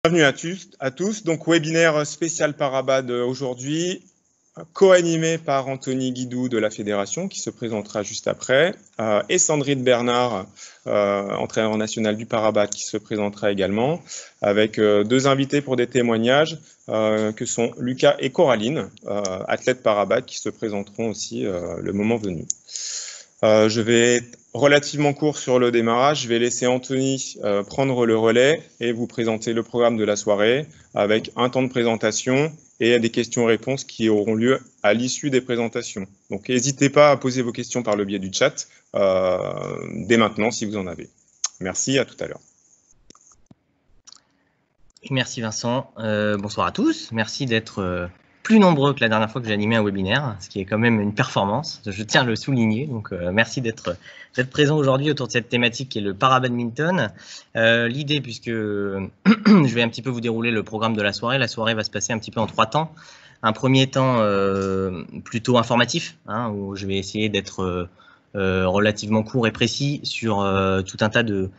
Bienvenue à tous. Donc, webinaire spécial Parabad aujourd'hui, co-animé par Anthony Guidou de la Fédération, qui se présentera juste après, et Sandrine Bernard, entraîneur national du Parabad, qui se présentera également, avec deux invités pour des témoignages, que sont Lucas et Coraline, athlètes Parabad, qui se présenteront aussi le moment venu. Je vais être relativement court sur le démarrage. Je vais laisser Anthony prendre le relais et vous présenter le programme de la soirée avec un temps de présentation et des questions-réponses qui auront lieu à l'issue des présentations. Donc, n'hésitez pas à poser vos questions par le biais du chat dès maintenant si vous en avez. Merci, à tout à l'heure. Merci Vincent. Bonsoir à tous. Merci d'être plus nombreux que la dernière fois que j'ai animé un webinaire, ce qui est quand même une performance, je tiens à le souligner. Donc merci d'être présent aujourd'hui autour de cette thématique qui est le parabadminton. L'idée, puisque je vais un petit peu vous dérouler le programme de la soirée va se passer un petit peu en 3 temps. Un premier temps plutôt informatif, où je vais essayer d'être relativement court et précis sur tout un tas de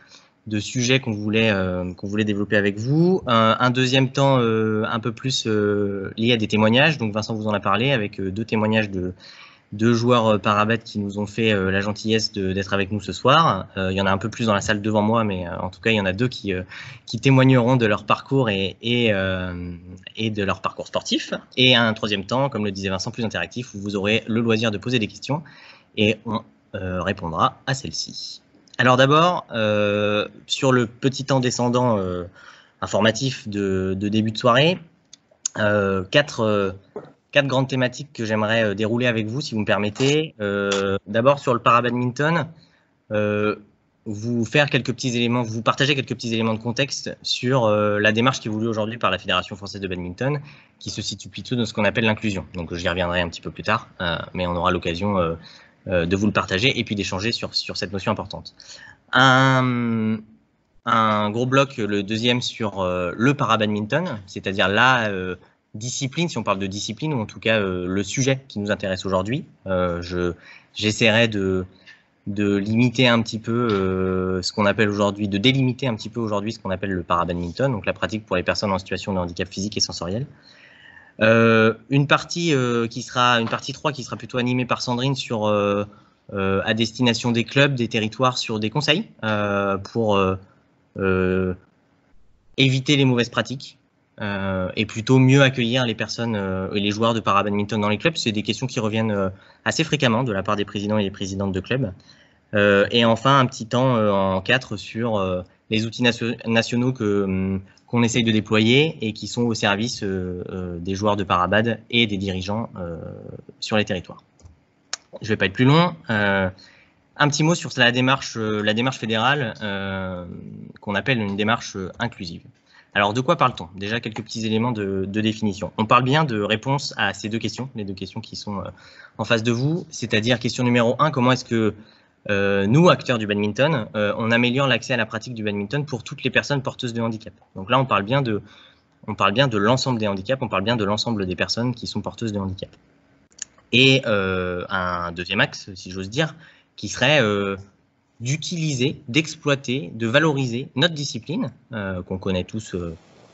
sujets qu'on voulait développer avec vous. Un deuxième temps un peu plus lié à des témoignages. Donc Vincent vous en a parlé avec 2 témoignages de joueurs Parabad qui nous ont fait la gentillesse d'être avec nous ce soir. Il y en a un peu plus dans la salle devant moi, mais en tout cas il y en a 2 qui témoigneront de leur parcours et de leur parcours sportif. Et un troisième temps, comme le disait Vincent, plus interactif, où vous aurez le loisir de poser des questions et on répondra à celles-ci. Alors d'abord, sur le petit temps descendant informatif de début de soirée, 4 grandes thématiques que j'aimerais dérouler avec vous, si vous me permettez. D'abord sur le parabadminton, vous partager quelques petits éléments de contexte sur la démarche qui est voulue aujourd'hui par la Fédération française de badminton, qui se situe plutôt dans ce qu'on appelle l'inclusion. Donc j'y reviendrai un petit peu plus tard, mais on aura l'occasion de vous le partager et puis d'échanger sur cette notion importante. Un gros bloc, le deuxième sur le parabadminton, c'est-à-dire la discipline, si on parle de discipline, ou en tout cas le sujet qui nous intéresse aujourd'hui. J'essaierai de limiter un petit peu ce qu'on appelle aujourd'hui, de délimiter un petit peu aujourd'hui ce qu'on appelle le parabadminton, donc la pratique pour les personnes en situation de handicap physique et sensoriel. Une partie 3 qui sera plutôt animée par Sandrine sur à destination des clubs, des territoires, sur des conseils pour éviter les mauvaises pratiques et plutôt mieux accueillir les personnes et les joueurs de parabadminton dans les clubs. C'est des questions qui reviennent assez fréquemment de la part des présidents et des présidentes de clubs. Et enfin un petit temps en 4 sur les outils nationaux qu'on essaye de déployer et qui sont au service des joueurs de Parabad et des dirigeants sur les territoires. Je ne vais pas être plus long. Un petit mot sur la démarche fédérale qu'on appelle une démarche inclusive. Alors, de quoi parle-t-on? Déjà, quelques petits éléments de définition. On parle bien de réponse à ces 2 questions, les 2 questions qui sont en face de vous, c'est-à-dire question numéro 1, comment est-ce que nous, acteurs du badminton, on améliore l'accès à la pratique du badminton pour toutes les personnes porteuses de handicap. Donc là, on parle bien de l'ensemble des handicaps, on parle bien de l'ensemble des personnes qui sont porteuses de handicap. Et un deuxième axe, si j'ose dire, qui serait d'utiliser, d'exploiter, de valoriser notre discipline, qu'on connaît tous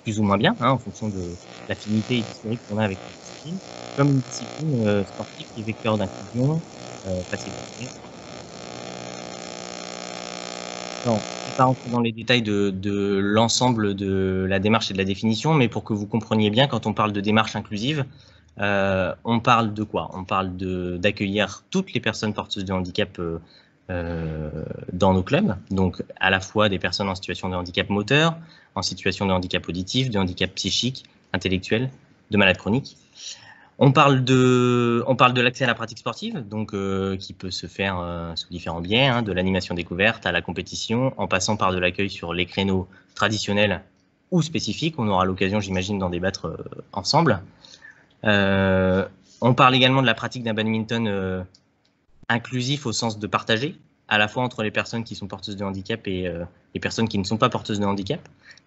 plus ou moins bien, en fonction de l'affinité historique qu'on a avec notre discipline, comme une discipline sportive qui est vecteur d'inclusion, facilité. Non, je ne vais pas rentrer dans les détails de l'ensemble de la démarche et de la définition, mais pour que vous compreniez bien, quand on parle de démarche inclusive, on parle de quoi? On parle d'accueillir toutes les personnes porteuses de handicap dans nos clubs, donc à la fois des personnes en situation de handicap moteur, en situation de handicap auditif, de handicap psychique, intellectuel, de malades chroniques. On parle de l'accès à la pratique sportive, donc qui peut se faire sous différents biais, de l'animation découverte à la compétition, en passant par de l'accueil sur les créneaux traditionnels ou spécifiques. On aura l'occasion, j'imagine, d'en débattre ensemble. On parle également de la pratique d'un badminton inclusif au sens de partager, à la fois entre les personnes qui sont porteuses de handicap et les personnes qui ne sont pas porteuses de handicap,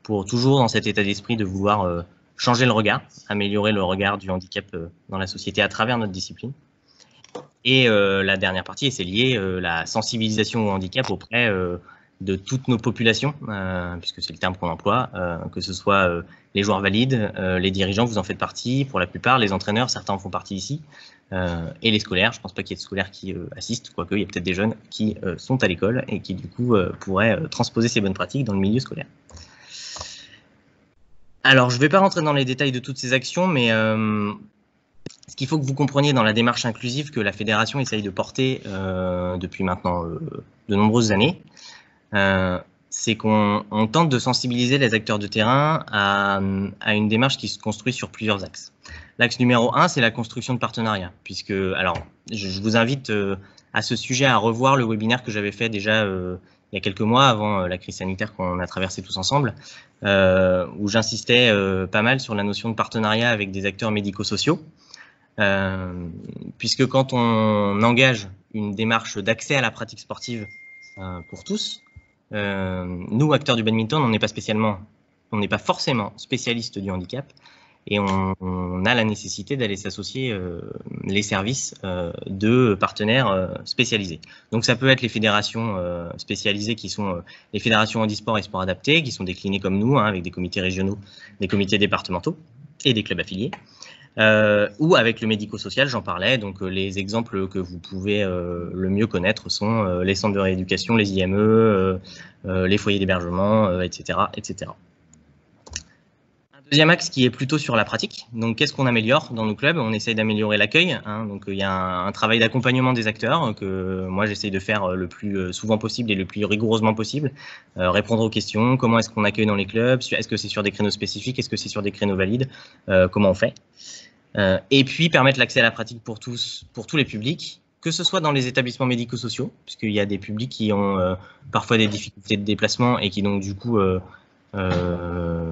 pour toujours dans cet état d'esprit de vouloir changer le regard, améliorer le regard du handicap dans la société à travers notre discipline. Et la dernière partie, et c'est lié, la sensibilisation au handicap auprès de toutes nos populations, puisque c'est le terme qu'on emploie, que ce soit les joueurs valides, les dirigeants, vous en faites partie pour la plupart, les entraîneurs, certains en font partie ici, et les scolaires. Je ne pense pas qu'il y ait de scolaires qui assistent, quoique il y a peut-être des jeunes qui sont à l'école et qui du coup pourraient transposer ces bonnes pratiques dans le milieu scolaire. Alors, je ne vais pas rentrer dans les détails de toutes ces actions, mais ce qu'il faut que vous compreniez dans la démarche inclusive que la fédération essaye de porter depuis maintenant de nombreuses années, c'est qu'on tente de sensibiliser les acteurs de terrain à une démarche qui se construit sur plusieurs axes. L'axe numéro 1, c'est la construction de partenariats, puisque, alors, je vous invite à ce sujet à revoir le webinaire que j'avais fait déjà il y a quelques mois, avant la crise sanitaire qu'on a traversée tous ensemble, où j'insistais pas mal sur la notion de partenariat avec des acteurs médico-sociaux, puisque quand on engage une démarche d'accès à la pratique sportive pour tous, nous, acteurs du badminton, on n'est pas forcément spécialistes du handicap, et on a la nécessité d'aller s'associer les services de partenaires spécialisés. Donc ça peut être les fédérations spécialisées qui sont les fédérations handisport et sport adapté, qui sont déclinées comme nous, avec des comités régionaux, des comités départementaux et des clubs affiliés. Ou avec le médico-social, j'en parlais, donc les exemples que vous pouvez le mieux connaître sont les centres de rééducation, les IME, les foyers d'hébergement, etc., etc. Un deuxième axe qui est plutôt sur la pratique. Donc, qu'est-ce qu'on améliore dans nos clubs? On essaye d'améliorer l'accueil. Donc, il y a un travail d'accompagnement des acteurs que moi, j'essaye de faire le plus souvent possible et le plus rigoureusement possible. Répondre aux questions. Comment est-ce qu'on accueille dans les clubs? Est-ce que c'est sur des créneaux spécifiques? Est-ce que c'est sur des créneaux valides? Comment on fait? Et puis, permettre l'accès à la pratique pour tous les publics, que ce soit dans les établissements médico-sociaux, puisqu'il y a des publics qui ont parfois des difficultés de déplacement et qui donc du coup ont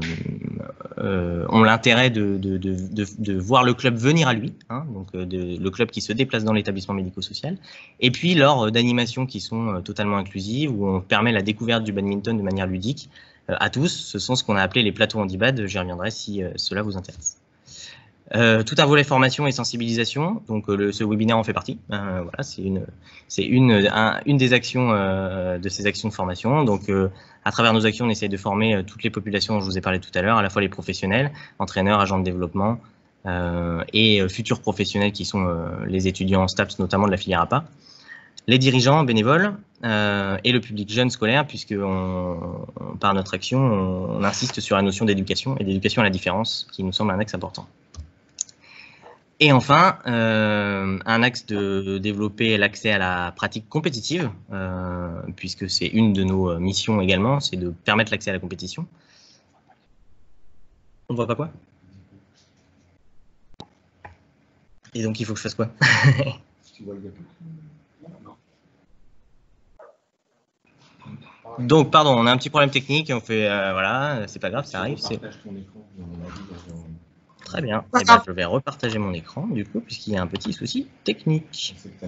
l'intérêt de voir le club venir à lui, donc le club qui se déplace dans l'établissement médico-social, et puis lors d'animations qui sont totalement inclusives, où on permet la découverte du badminton de manière ludique à tous. Ce sont ce qu'on a appelé les plateaux handibad, j'y reviendrai si cela vous intéresse. Tout un volet formation et sensibilisation, donc ce webinaire en fait partie. Voilà, c'est une des actions de ces actions de formation. Donc, à travers nos actions, on essaie de former toutes les populations dont je vous ai parlé tout à l'heure, à la fois les professionnels, entraîneurs, agents de développement et futurs professionnels qui sont les étudiants en STAPS, notamment de la filière APA, les dirigeants bénévoles et le public jeune scolaire, puisque par notre action, on insiste sur la notion d'éducation et d'éducation à la différence, qui nous semble un axe important. Et enfin, un axe de développer l'accès à la pratique compétitive, puisque c'est une de nos missions également, c'est de permettre l'accès à la compétition. On ne voit pas quoi? Et donc, il faut que je fasse quoi? Donc, pardon, on a un petit problème technique, on fait, voilà, c'est pas grave, ça arrive. Très bien. Eh ben, je vais repartager mon écran, du coup, puisqu'il y a un petit souci technique. Pas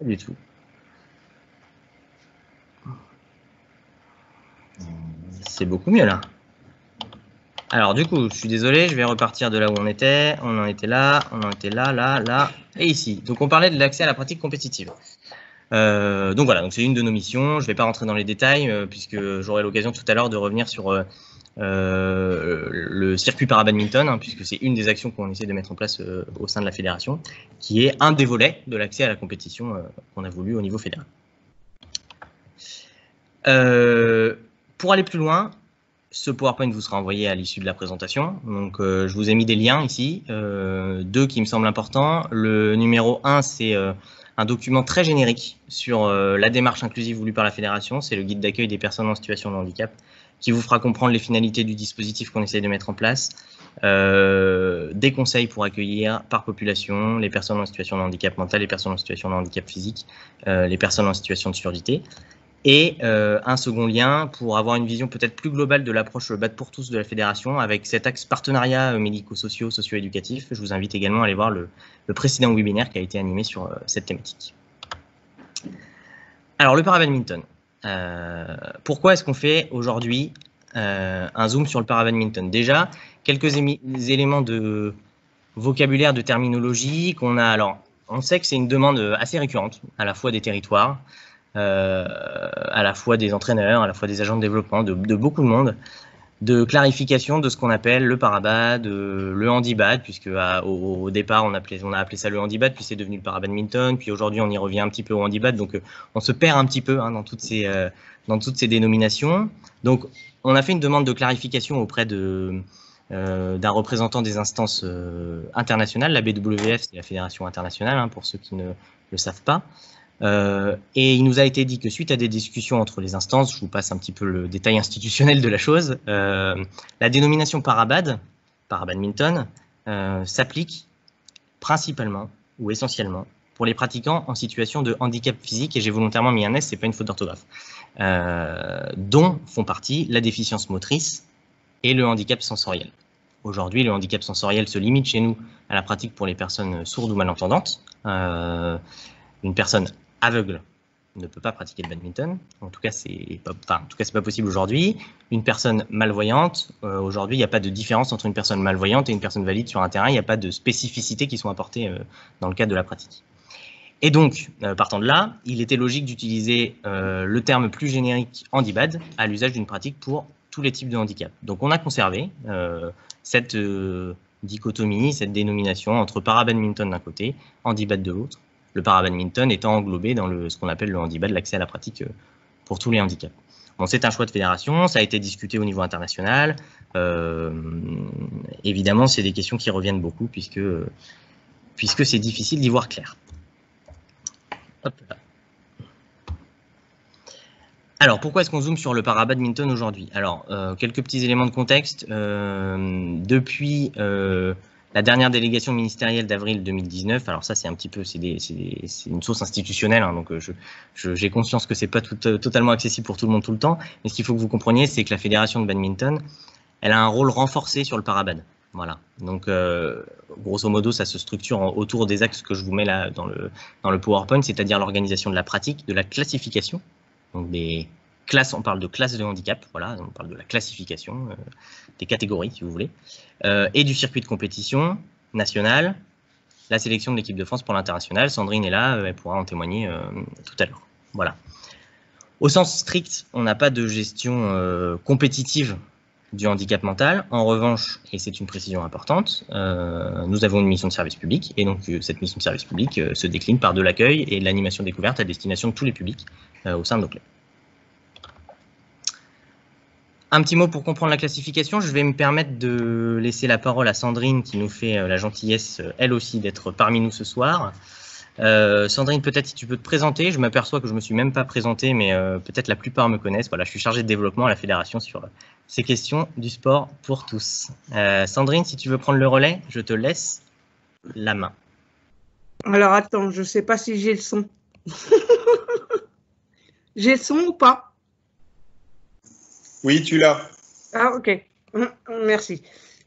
du tout. C'est beaucoup mieux, là. Alors, du coup, je suis désolé, je vais repartir de là où on était. On en était là, là, et ici. Donc, on parlait de l'accès à la pratique compétitive. Donc, voilà, donc c'est une de nos missions. Je ne vais pas rentrer dans les détails, puisque j'aurai l'occasion tout à l'heure de revenir sur le circuit para-badminton, puisque c'est une des actions qu'on essaie de mettre en place au sein de la fédération, qui est un des volets de l'accès à la compétition qu'on a voulu au niveau fédéral. Pour aller plus loin, ce PowerPoint vous sera envoyé à l'issue de la présentation. Donc, je vous ai mis des liens ici, deux qui me semblent importants. Le numéro 1, c'est un document très générique sur la démarche inclusive voulue par la fédération. C'est le guide d'accueil des personnes en situation de handicap, qui vous fera comprendre les finalités du dispositif qu'on essaie de mettre en place, des conseils pour accueillir par population les personnes en situation de handicap mental, les personnes en situation de handicap physique, les personnes en situation de surdité, et un second lien pour avoir une vision peut-être plus globale de l'approche BAD pour tous de la fédération avec cet axe partenariat médico-sociaux, socio-éducatif. Je vous invite également à aller voir le précédent webinaire qui a été animé sur cette thématique. Alors, le para-badminton. Pourquoi est-ce qu'on fait aujourd'hui un zoom sur le para-badminton? Déjà, quelques éléments de vocabulaire, de terminologie qu'on a. Alors, on sait que c'est une demande assez récurrente, à la fois des territoires, à la fois des entraîneurs, à la fois des agents de développement, de beaucoup de monde, de clarification de ce qu'on appelle le parabad, le handibad, puisque au départ on a appelé ça le handibad, puis c'est devenu le parabadminton, puis aujourd'hui on y revient un petit peu au handibad, donc on se perd un petit peu dans toutes ces dénominations. Donc on a fait une demande de clarification auprès d'un représentant des instances internationales, la BWF, c'est la Fédération internationale, pour ceux qui ne le savent pas. Et il nous a été dit que suite à des discussions entre les instances, je vous passe un petit peu le détail institutionnel de la chose, la dénomination parabadminton, s'applique principalement ou essentiellement pour les pratiquants en situation de handicap physique, et j'ai volontairement mis un S, c'est pas une faute d'orthographe, dont font partie la déficience motrice et le handicap sensoriel. Aujourd'hui, le handicap sensoriel se limite chez nous à la pratique pour les personnes sourdes ou malentendantes. Une personne aveugle ne peut pas pratiquer le badminton. En tout cas, c'est pas possible aujourd'hui. Une personne malvoyante, aujourd'hui, il n'y a pas de différence entre une personne malvoyante et une personne valide sur un terrain. Il n'y a pas de spécificités qui sont apportées dans le cadre de la pratique. Et donc, partant de là, il était logique d'utiliser le terme plus générique handibad à l'usage d'une pratique pour tous les types de handicap. Donc, on a conservé cette dichotomie, cette dénomination entre parabadminton d'un côté, handibad de l'autre. Le parabadminton étant englobé dans ce qu'on appelle le handibad, l'accès à la pratique pour tous les handicaps. Bon, c'est un choix de fédération, ça a été discuté au niveau international. Évidemment, c'est des questions qui reviennent beaucoup puisque c'est difficile d'y voir clair. Hop là. Alors, pourquoi est-ce qu'on zoome sur le parabadminton aujourd'hui? Alors, quelques petits éléments de contexte. Depuis la dernière délégation ministérielle d'avril 2019, alors ça c'est un petit peu, c'est une source institutionnelle, donc j'ai conscience que c'est pas totalement accessible pour tout le monde tout le temps, mais ce qu'il faut que vous compreniez, c'est que la fédération de badminton, elle a un rôle renforcé sur le parabad. Voilà, donc grosso modo ça se structure autour des axes que je vous mets là dans le PowerPoint, c'est-à-dire l'organisation de la pratique, de la classification, donc des classes, on parle de classes de handicap, voilà, on parle de la classification, des catégories si vous voulez, et du circuit de compétition national, la sélection de l'équipe de France pour l'international. Sandrine est là, elle pourra en témoigner tout à l'heure. Voilà. Au sens strict, on n'a pas de gestion compétitive du handicap mental. En revanche, et c'est une précision importante, nous avons une mission de service public, et donc cette mission de service public se décline par de l'accueil et de l'animation découverte à destination de tous les publics au sein de nos clubs. Un petit mot pour comprendre la classification, je vais me permettre de laisser la parole à Sandrine qui nous fait la gentillesse, elle aussi, d'être parmi nous ce soir. Sandrine, peut-être si tu peux te présenter, je m'aperçois que je ne me suis même pas présenté, mais peut-être la plupart me connaissent. Voilà, je suis chargé de développement à la Fédération sur ces questions du sport pour tous. Sandrine, si tu veux prendre le relais, je te laisse la main. Alors attends, je ne sais pas si j'ai le son. J'ai le son ou pas? Oui, tu l'as. Ah, ok. Merci.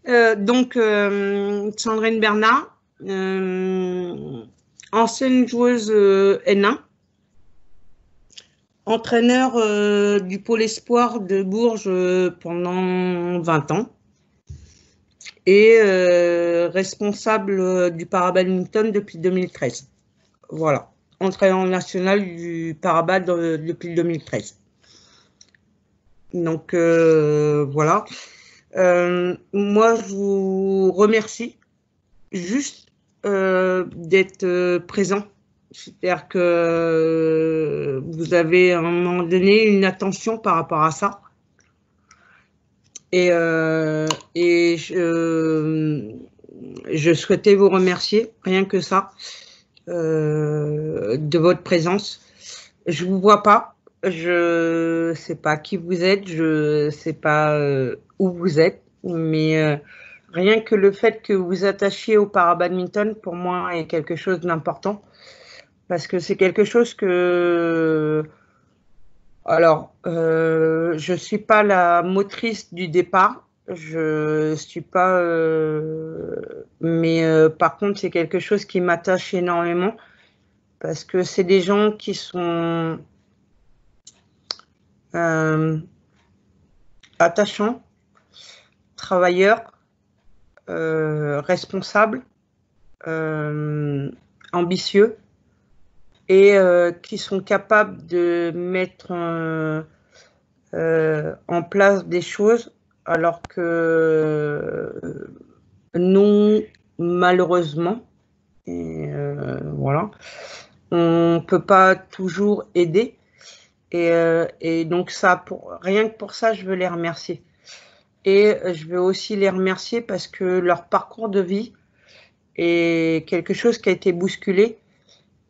Donc, Sandrine Bernard, ancienne joueuse N1, entraîneur du pôle espoir de Bourges pendant 20 ans et responsable du parabadminton depuis 2013. Voilà, entraîneur national du parabad depuis 2013. Donc, voilà. Moi, je vous remercie juste d'être présent. C'est-à-dire que vous avez à un moment donné une attention par rapport à ça. Et je souhaitais vous remercier, rien que ça, de votre présence. Je ne vous vois pas. Je ne sais pas qui vous êtes, je ne sais pas où vous êtes, mais rien que le fait que vous attachiez au parabadminton, pour moi, est quelque chose d'important. Parce que c'est quelque chose que... Alors, je ne suis pas la motrice du départ, je ne suis pas... mais par contre, c'est quelque chose qui m'attache énormément. Parce que c'est des gens qui sont... attachant, travailleur, responsable, ambitieux, et qui sont capables de mettre en place des choses, alors que non, malheureusement, et voilà, on ne peut pas toujours aider. Et donc ça, rien que pour ça, je veux les remercier. Et je veux aussi les remercier parce que leur parcours de vie est quelque chose qui a été bousculé.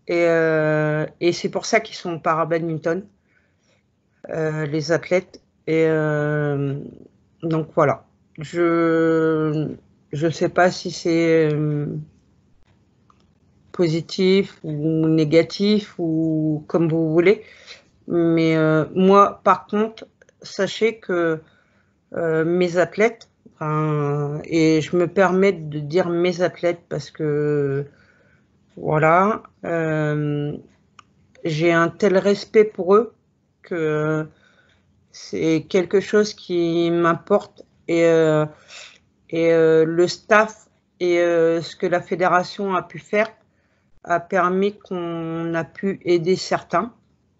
Et c'est pour ça qu'ils sont para-badminton, les athlètes. Et donc voilà. Je ne sais pas si c'est positif ou négatif ou comme vous voulez. Mais moi, par contre, sachez que mes athlètes, et je me permets de dire mes athlètes parce que voilà, j'ai un tel respect pour eux que c'est quelque chose qui m'importe. Et le staff et ce que la fédération a pu faire a permis qu'on a pu aider certains.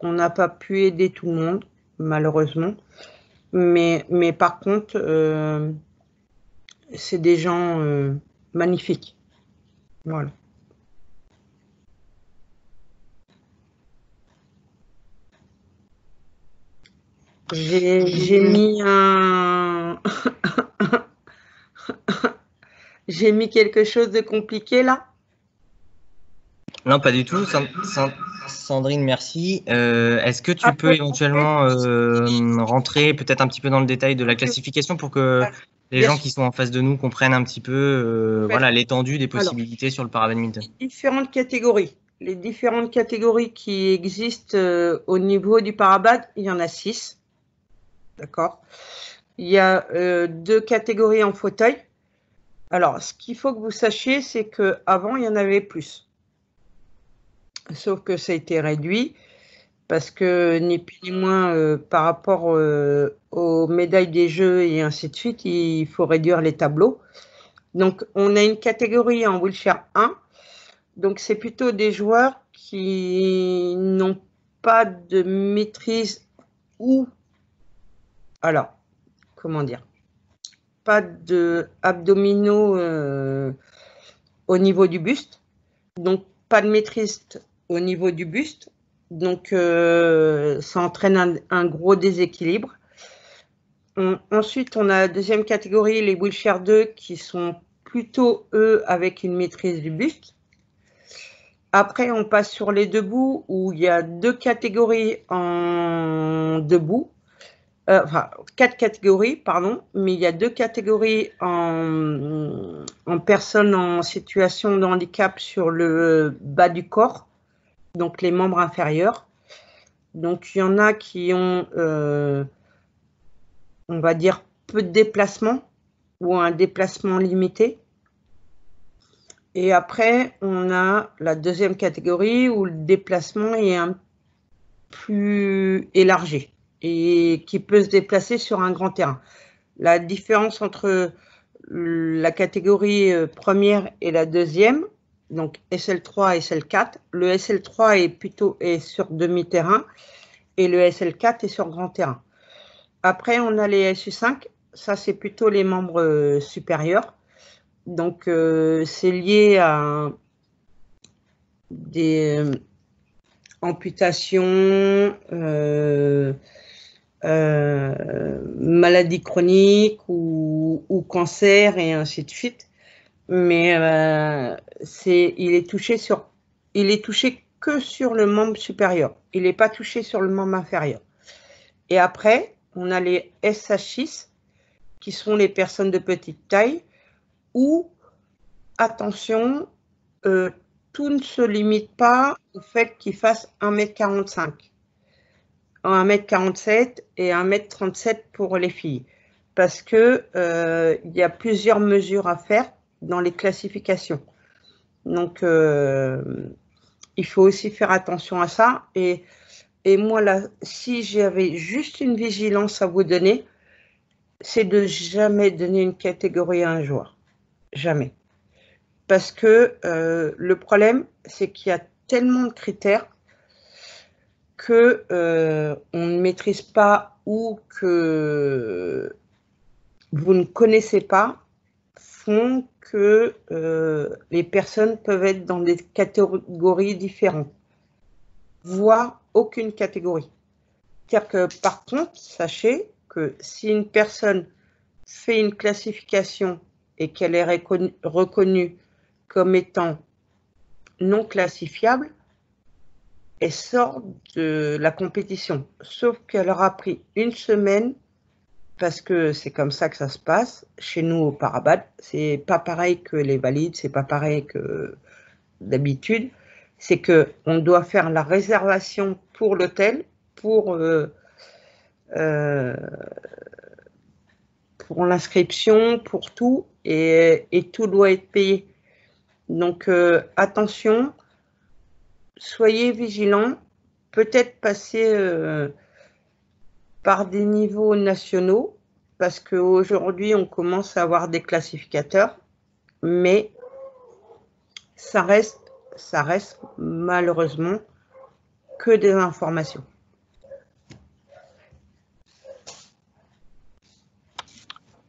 On n'a pas pu aider tout le monde, malheureusement. Mais par contre, c'est des gens magnifiques. Voilà. J'ai mis un... J'ai mis quelque chose de compliqué là? Non, pas du tout. Sandrine, merci. Est-ce que tu peux éventuellement rentrer peut-être un petit peu dans le détail de la classification pour que les gens qui sont en face de nous comprennent un petit peu voilà, l'étendue des possibilités sur le para-badminton? Différentes catégories. Les différentes catégories qui existent au niveau du parabad, il y en a 6. D'accord. Il y a 2 catégories en fauteuil. Alors, ce qu'il faut que vous sachiez, c'est qu'avant, il y en avait plus. Sauf que ça a été réduit parce que, ni plus ni moins, par rapport aux médailles des Jeux et ainsi de suite, il faut réduire les tableaux. Donc, on a une catégorie en wheelchair 1. Donc, c'est plutôt des joueurs qui n'ont pas de maîtrise ou... Alors, comment dire? Pas de abdominaux au niveau du buste. Donc, pas de maîtrise au niveau du buste. Donc, ça entraîne un gros déséquilibre. Ensuite, on a la deuxième catégorie, les wheelchair 2, qui sont plutôt, eux, avec une maîtrise du buste. Après, on passe sur les debout, où il y a 2 catégories en debout. Enfin, 4 catégories, pardon, mais il y a 2 catégories en personnes en situation de handicap sur le bas du corps, donc les membres inférieurs. Donc, il y en a qui ont, on va dire, peu de déplacement ou un déplacement limité. Et après, on a la deuxième catégorie où le déplacement est un plus élargi et qui peut se déplacer sur un grand terrain. La différence entre la catégorie première et la deuxième, donc SL3 et SL4, le SL3 est sur demi-terrain et le SL4 est sur grand terrain. Après, on a les SU5, ça c'est plutôt les membres supérieurs. Donc, c'est lié à des amputations, maladies chroniques ou cancer et ainsi de suite. Mais il est touché que sur le membre supérieur. Il n'est pas touché sur le membre inférieur. Et après, on a les SH6 qui sont les personnes de petite taille où, attention, tout ne se limite pas au fait qu'ils fassent 1m45, 1m47 et 1m37 pour les filles. Parce que il y a plusieurs mesures à faire dans les classifications. Donc, il faut aussi faire attention à ça. Et moi, là, si j'avais juste une vigilance à vous donner, c'est de jamais donner une catégorie à un joueur. Jamais. Parce que le problème, c'est qu'il y a tellement de critères que on ne maîtrise pas ou que vous ne connaissez pas font que les personnes peuvent être dans des catégories différentes, voire aucune catégorie. C'est-à-dire que par contre, sachez que si une personne fait une classification et qu'elle est reconnue comme étant non classifiable, elle sort de la compétition. Sauf qu'elle aura pris une semaine, parce que c'est comme ça que ça se passe chez nous au Parabad. C'est pas pareil que les valides, c'est pas pareil que d'habitude. C'est qu'on doit faire la réservation pour l'hôtel, pour l'inscription, pour tout, et tout doit être payé. Donc attention, soyez vigilants, peut-être passer par des niveaux nationaux, parce qu'aujourd'hui on commence à avoir des classificateurs, mais ça reste malheureusement que des informations.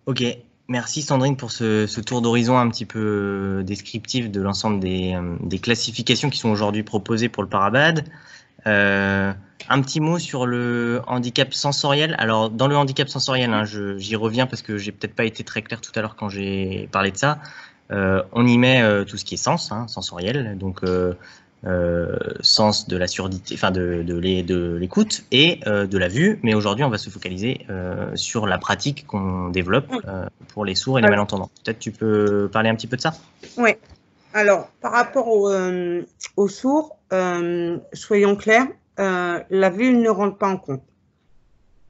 Ok, merci Sandrine pour ce tour d'horizon un petit peu descriptif de l'ensemble des classifications qui sont aujourd'hui proposées pour le Parabad. Un petit mot sur le handicap sensoriel. Alors, dans le handicap sensoriel, hein, j'y reviens parce que j'ai peut-être pas été très clair tout à l'heure quand j'ai parlé de ça. On y met tout ce qui est sens, hein, sensoriel, donc sens de la surdité, enfin de l'écoute et de la vue. Mais aujourd'hui, on va se focaliser sur la pratique qu'on développe pour les sourds et les malentendants. Peut-être tu peux parler un petit peu de ça? Oui. Alors, par rapport aux sourds, soyons clairs, la vue ne rentre pas en compte.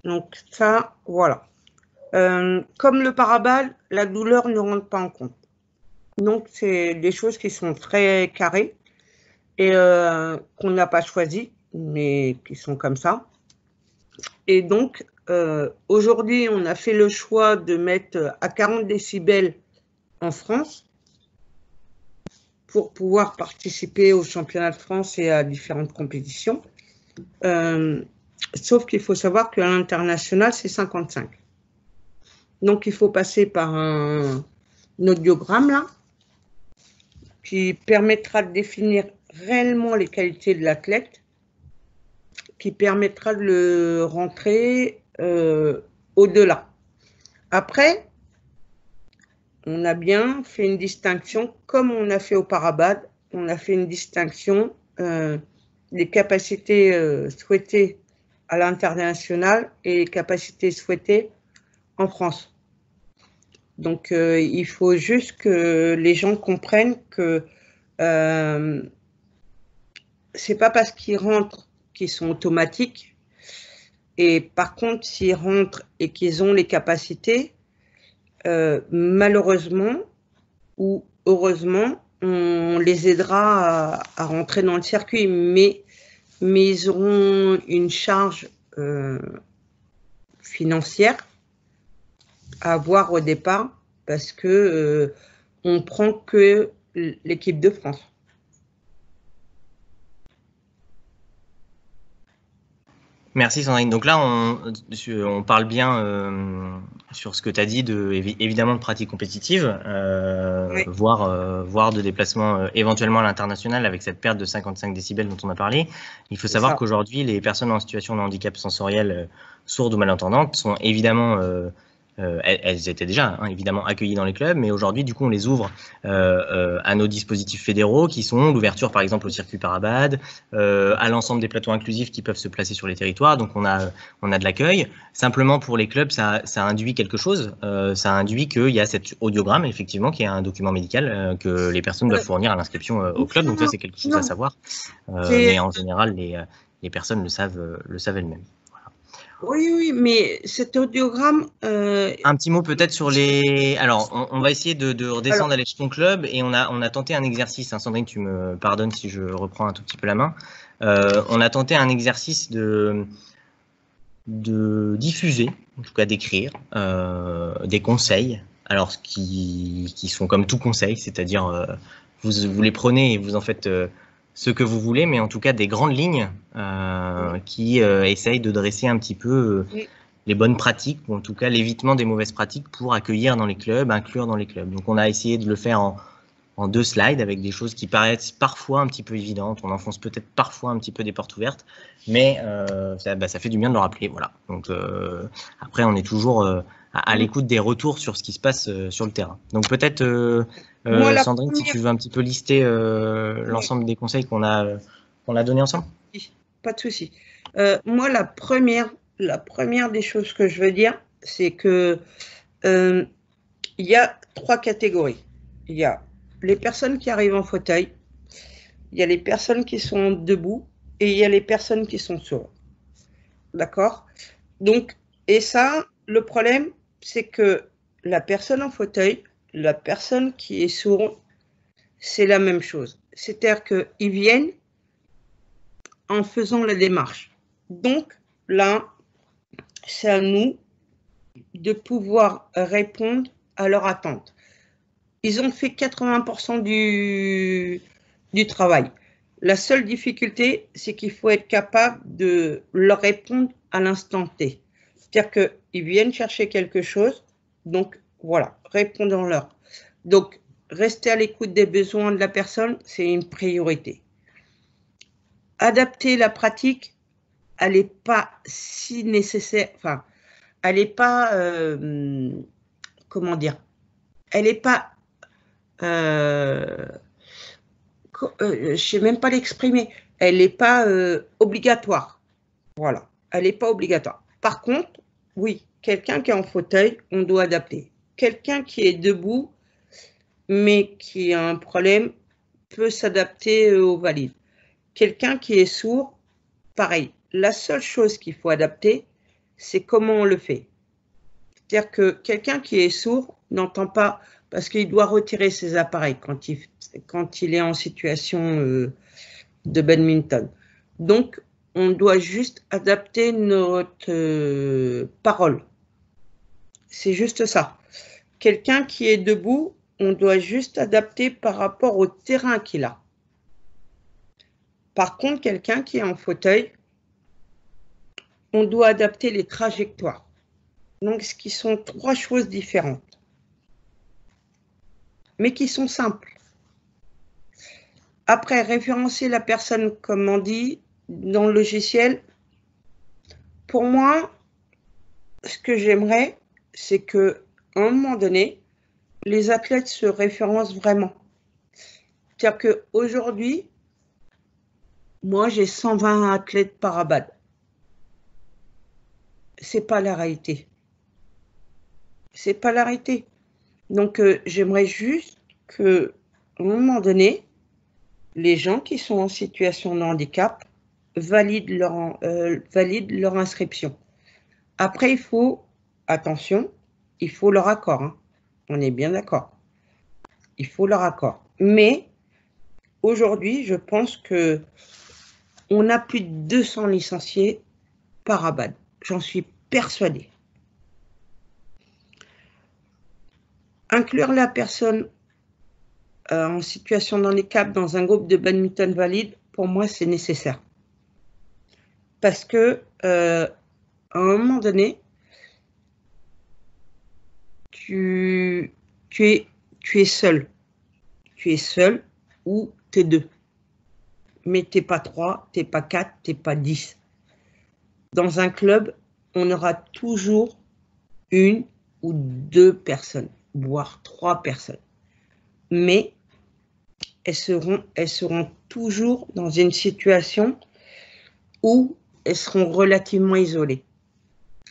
Donc ça, voilà. Comme le Parabad, la douleur ne rentre pas en compte. Donc c'est des choses qui sont très carrées et qu'on n'a pas choisi, mais qui sont comme ça. Et donc aujourd'hui, on a fait le choix de mettre à 40 décibels en France pour pouvoir participer aux championnats de France et à différentes compétitions. Sauf qu'il faut savoir qu'à l'international, c'est 55. Donc, il faut passer par un audiogramme, là, qui permettra de définir réellement les qualités de l'athlète, qui permettra de le rentrer au-delà. Après, on a bien fait une distinction, comme on a fait au Parabad, on a fait une distinction des capacités souhaitées à l'international et les capacités souhaitées en France. Donc, il faut juste que les gens comprennent que c'est pas parce qu'ils rentrent qu'ils sont automatiques. Et par contre, s'ils rentrent et qu'ils ont les capacités, malheureusement ou heureusement, on les aidera à rentrer dans le circuit, mais ils auront une charge financière à avoir au départ parce que on prend que l'équipe de France. Merci Sandrine. Donc là, on parle bien sur ce que tu as dit, évidemment de pratique compétitive, oui. voire de déplacement éventuellement à l'international avec cette perte de 55 décibels dont on a parlé. Il faut savoir qu'aujourd'hui, les personnes en situation de handicap sensoriel, sourdes ou malentendantes, sont évidemment elles étaient déjà évidemment accueillies dans les clubs, mais aujourd'hui, du coup, on les ouvre à nos dispositifs fédéraux qui sont l'ouverture, par exemple, au circuit Parabad, à l'ensemble des plateaux inclusifs qui peuvent se placer sur les territoires. Donc, on a de l'accueil. Simplement, pour les clubs, ça induit quelque chose. Ça induit qu'il y a cet audiogramme, effectivement, qui est un document médical que les personnes doivent fournir à l'inscription au club. Donc, ça, c'est quelque chose à savoir. Mais en général, les personnes le savent elles-mêmes. Oui, mais cet audiogramme… Un petit mot peut-être sur les… Alors, on va essayer de redescendre à l'échelon club et on a tenté un exercice, hein, Sandrine, tu me pardonnes si je reprends un tout petit peu la main. On a tenté un exercice de diffuser, en tout cas d'écrire, des conseils, alors qui sont comme tout conseil, c'est-à-dire vous les prenez et vous en faites… ce que vous voulez, mais en tout cas des grandes lignes qui essayent de dresser un petit peu les bonnes pratiques, ou en tout cas l'évitement des mauvaises pratiques pour accueillir dans les clubs, inclure dans les clubs. Donc on a essayé de le faire en 2 slides avec des choses qui paraissent parfois un petit peu évidentes. On enfonce peut-être parfois un petit peu des portes ouvertes, mais ça fait du bien de le rappeler. Voilà. Donc après, on est toujours à l'écoute des retours sur ce qui se passe sur le terrain. Donc peut-être, Sandrine, si tu veux un petit peu lister l'ensemble des conseils qu'on a donnés ensemble. Pas de souci. Moi, la première des choses que je veux dire, c'est que il y a 3 catégories. Il y a les personnes qui arrivent en fauteuil, il y a les personnes qui sont debout et il y a les personnes qui sont sourdes. D'accord? Donc, et ça, le problème, c'est que la personne en fauteuil, la personne qui est sourde, c'est la même chose. C'est-à-dire qu'ils viennent en faisant la démarche. Donc, là, c'est à nous de pouvoir répondre à leur attente. Ils ont fait 80% du travail. La seule difficulté, c'est qu'il faut être capable de leur répondre à l'instant T. C'est-à-dire qu'ils viennent chercher quelque chose, donc voilà, répondons-leur. Donc, rester à l'écoute des besoins de la personne, c'est une priorité. Adapter la pratique, elle n'est pas si nécessaire, enfin, elle n'est pas, comment dire, elle n'est pas, je ne sais même pas l'exprimer, elle n'est pas obligatoire. Voilà, elle n'est pas obligatoire. Par contre, oui, quelqu'un qui est en fauteuil, on doit adapter. Quelqu'un qui est debout, mais qui a un problème, peut s'adapter aux valides. Quelqu'un qui est sourd, pareil. La seule chose qu'il faut adapter, c'est comment on le fait. C'est-à-dire que quelqu'un qui est sourd n'entend pas, parce qu'il doit retirer ses appareils quand il est en situation de badminton. Donc, on doit juste adapter notre parole. C'est juste ça. Quelqu'un qui est debout, on doit juste adapter par rapport au terrain qu'il a. Par contre, quelqu'un qui est en fauteuil, on doit adapter les trajectoires. Donc, ce qui sont 3 choses différentes, mais qui sont simples. Après, référencer la personne, comme on dit, dans le logiciel. Pour moi, ce que j'aimerais, c'est qu'à un moment donné, les athlètes se référencent vraiment. C'est-à-dire qu'aujourd'hui, moi, j'ai 120 athlètes parabad. Ce n'est pas la réalité. Ce n'est pas la réalité. Donc, j'aimerais juste qu'à un moment donné, les gens qui sont en situation de handicap valident leur inscription. Après, il faut, attention, il faut leur accord. Hein. On est bien d'accord. Il faut leur accord. Mais aujourd'hui, je pense qu'on a plus de 200 licenciés parabad. J'en suis persuadée. Inclure la personne en situation de handicap dans un groupe de badminton valide, pour moi, c'est nécessaire. Parce que, à un moment donné, tu es seul. Tu es seul ou tu es 2. Mais tu n'es pas 3, tu n'es pas 4, tu n'es pas 10. Dans un club, on aura toujours 1 ou 2 personnes, voire 3 personnes. Mais elles seront toujours dans une situation où elles seront relativement isolées.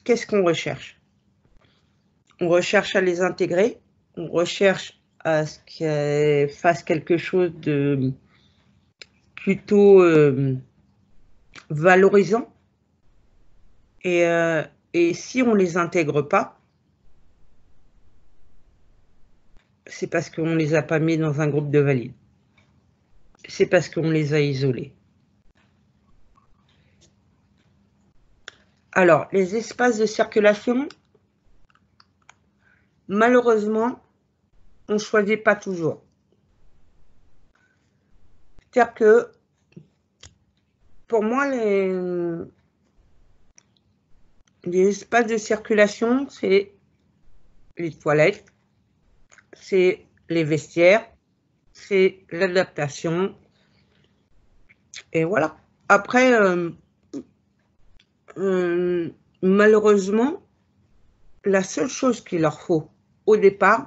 Qu'est-ce qu'on recherche? On recherche à les intégrer, on recherche à ce qu'elles fassent quelque chose de plutôt valorisant. Et si on ne les intègre pas, c'est parce qu'on ne les a pas mis dans un groupe de valides. C'est parce qu'on les a isolés. Alors, les espaces de circulation, malheureusement, on ne choisit pas toujours. C'est-à-dire que pour moi, les espaces de circulation, c'est les toilettes, c'est les vestiaires, c'est l'adaptation. Et voilà. Après, malheureusement, la seule chose qu'il leur faut au départ,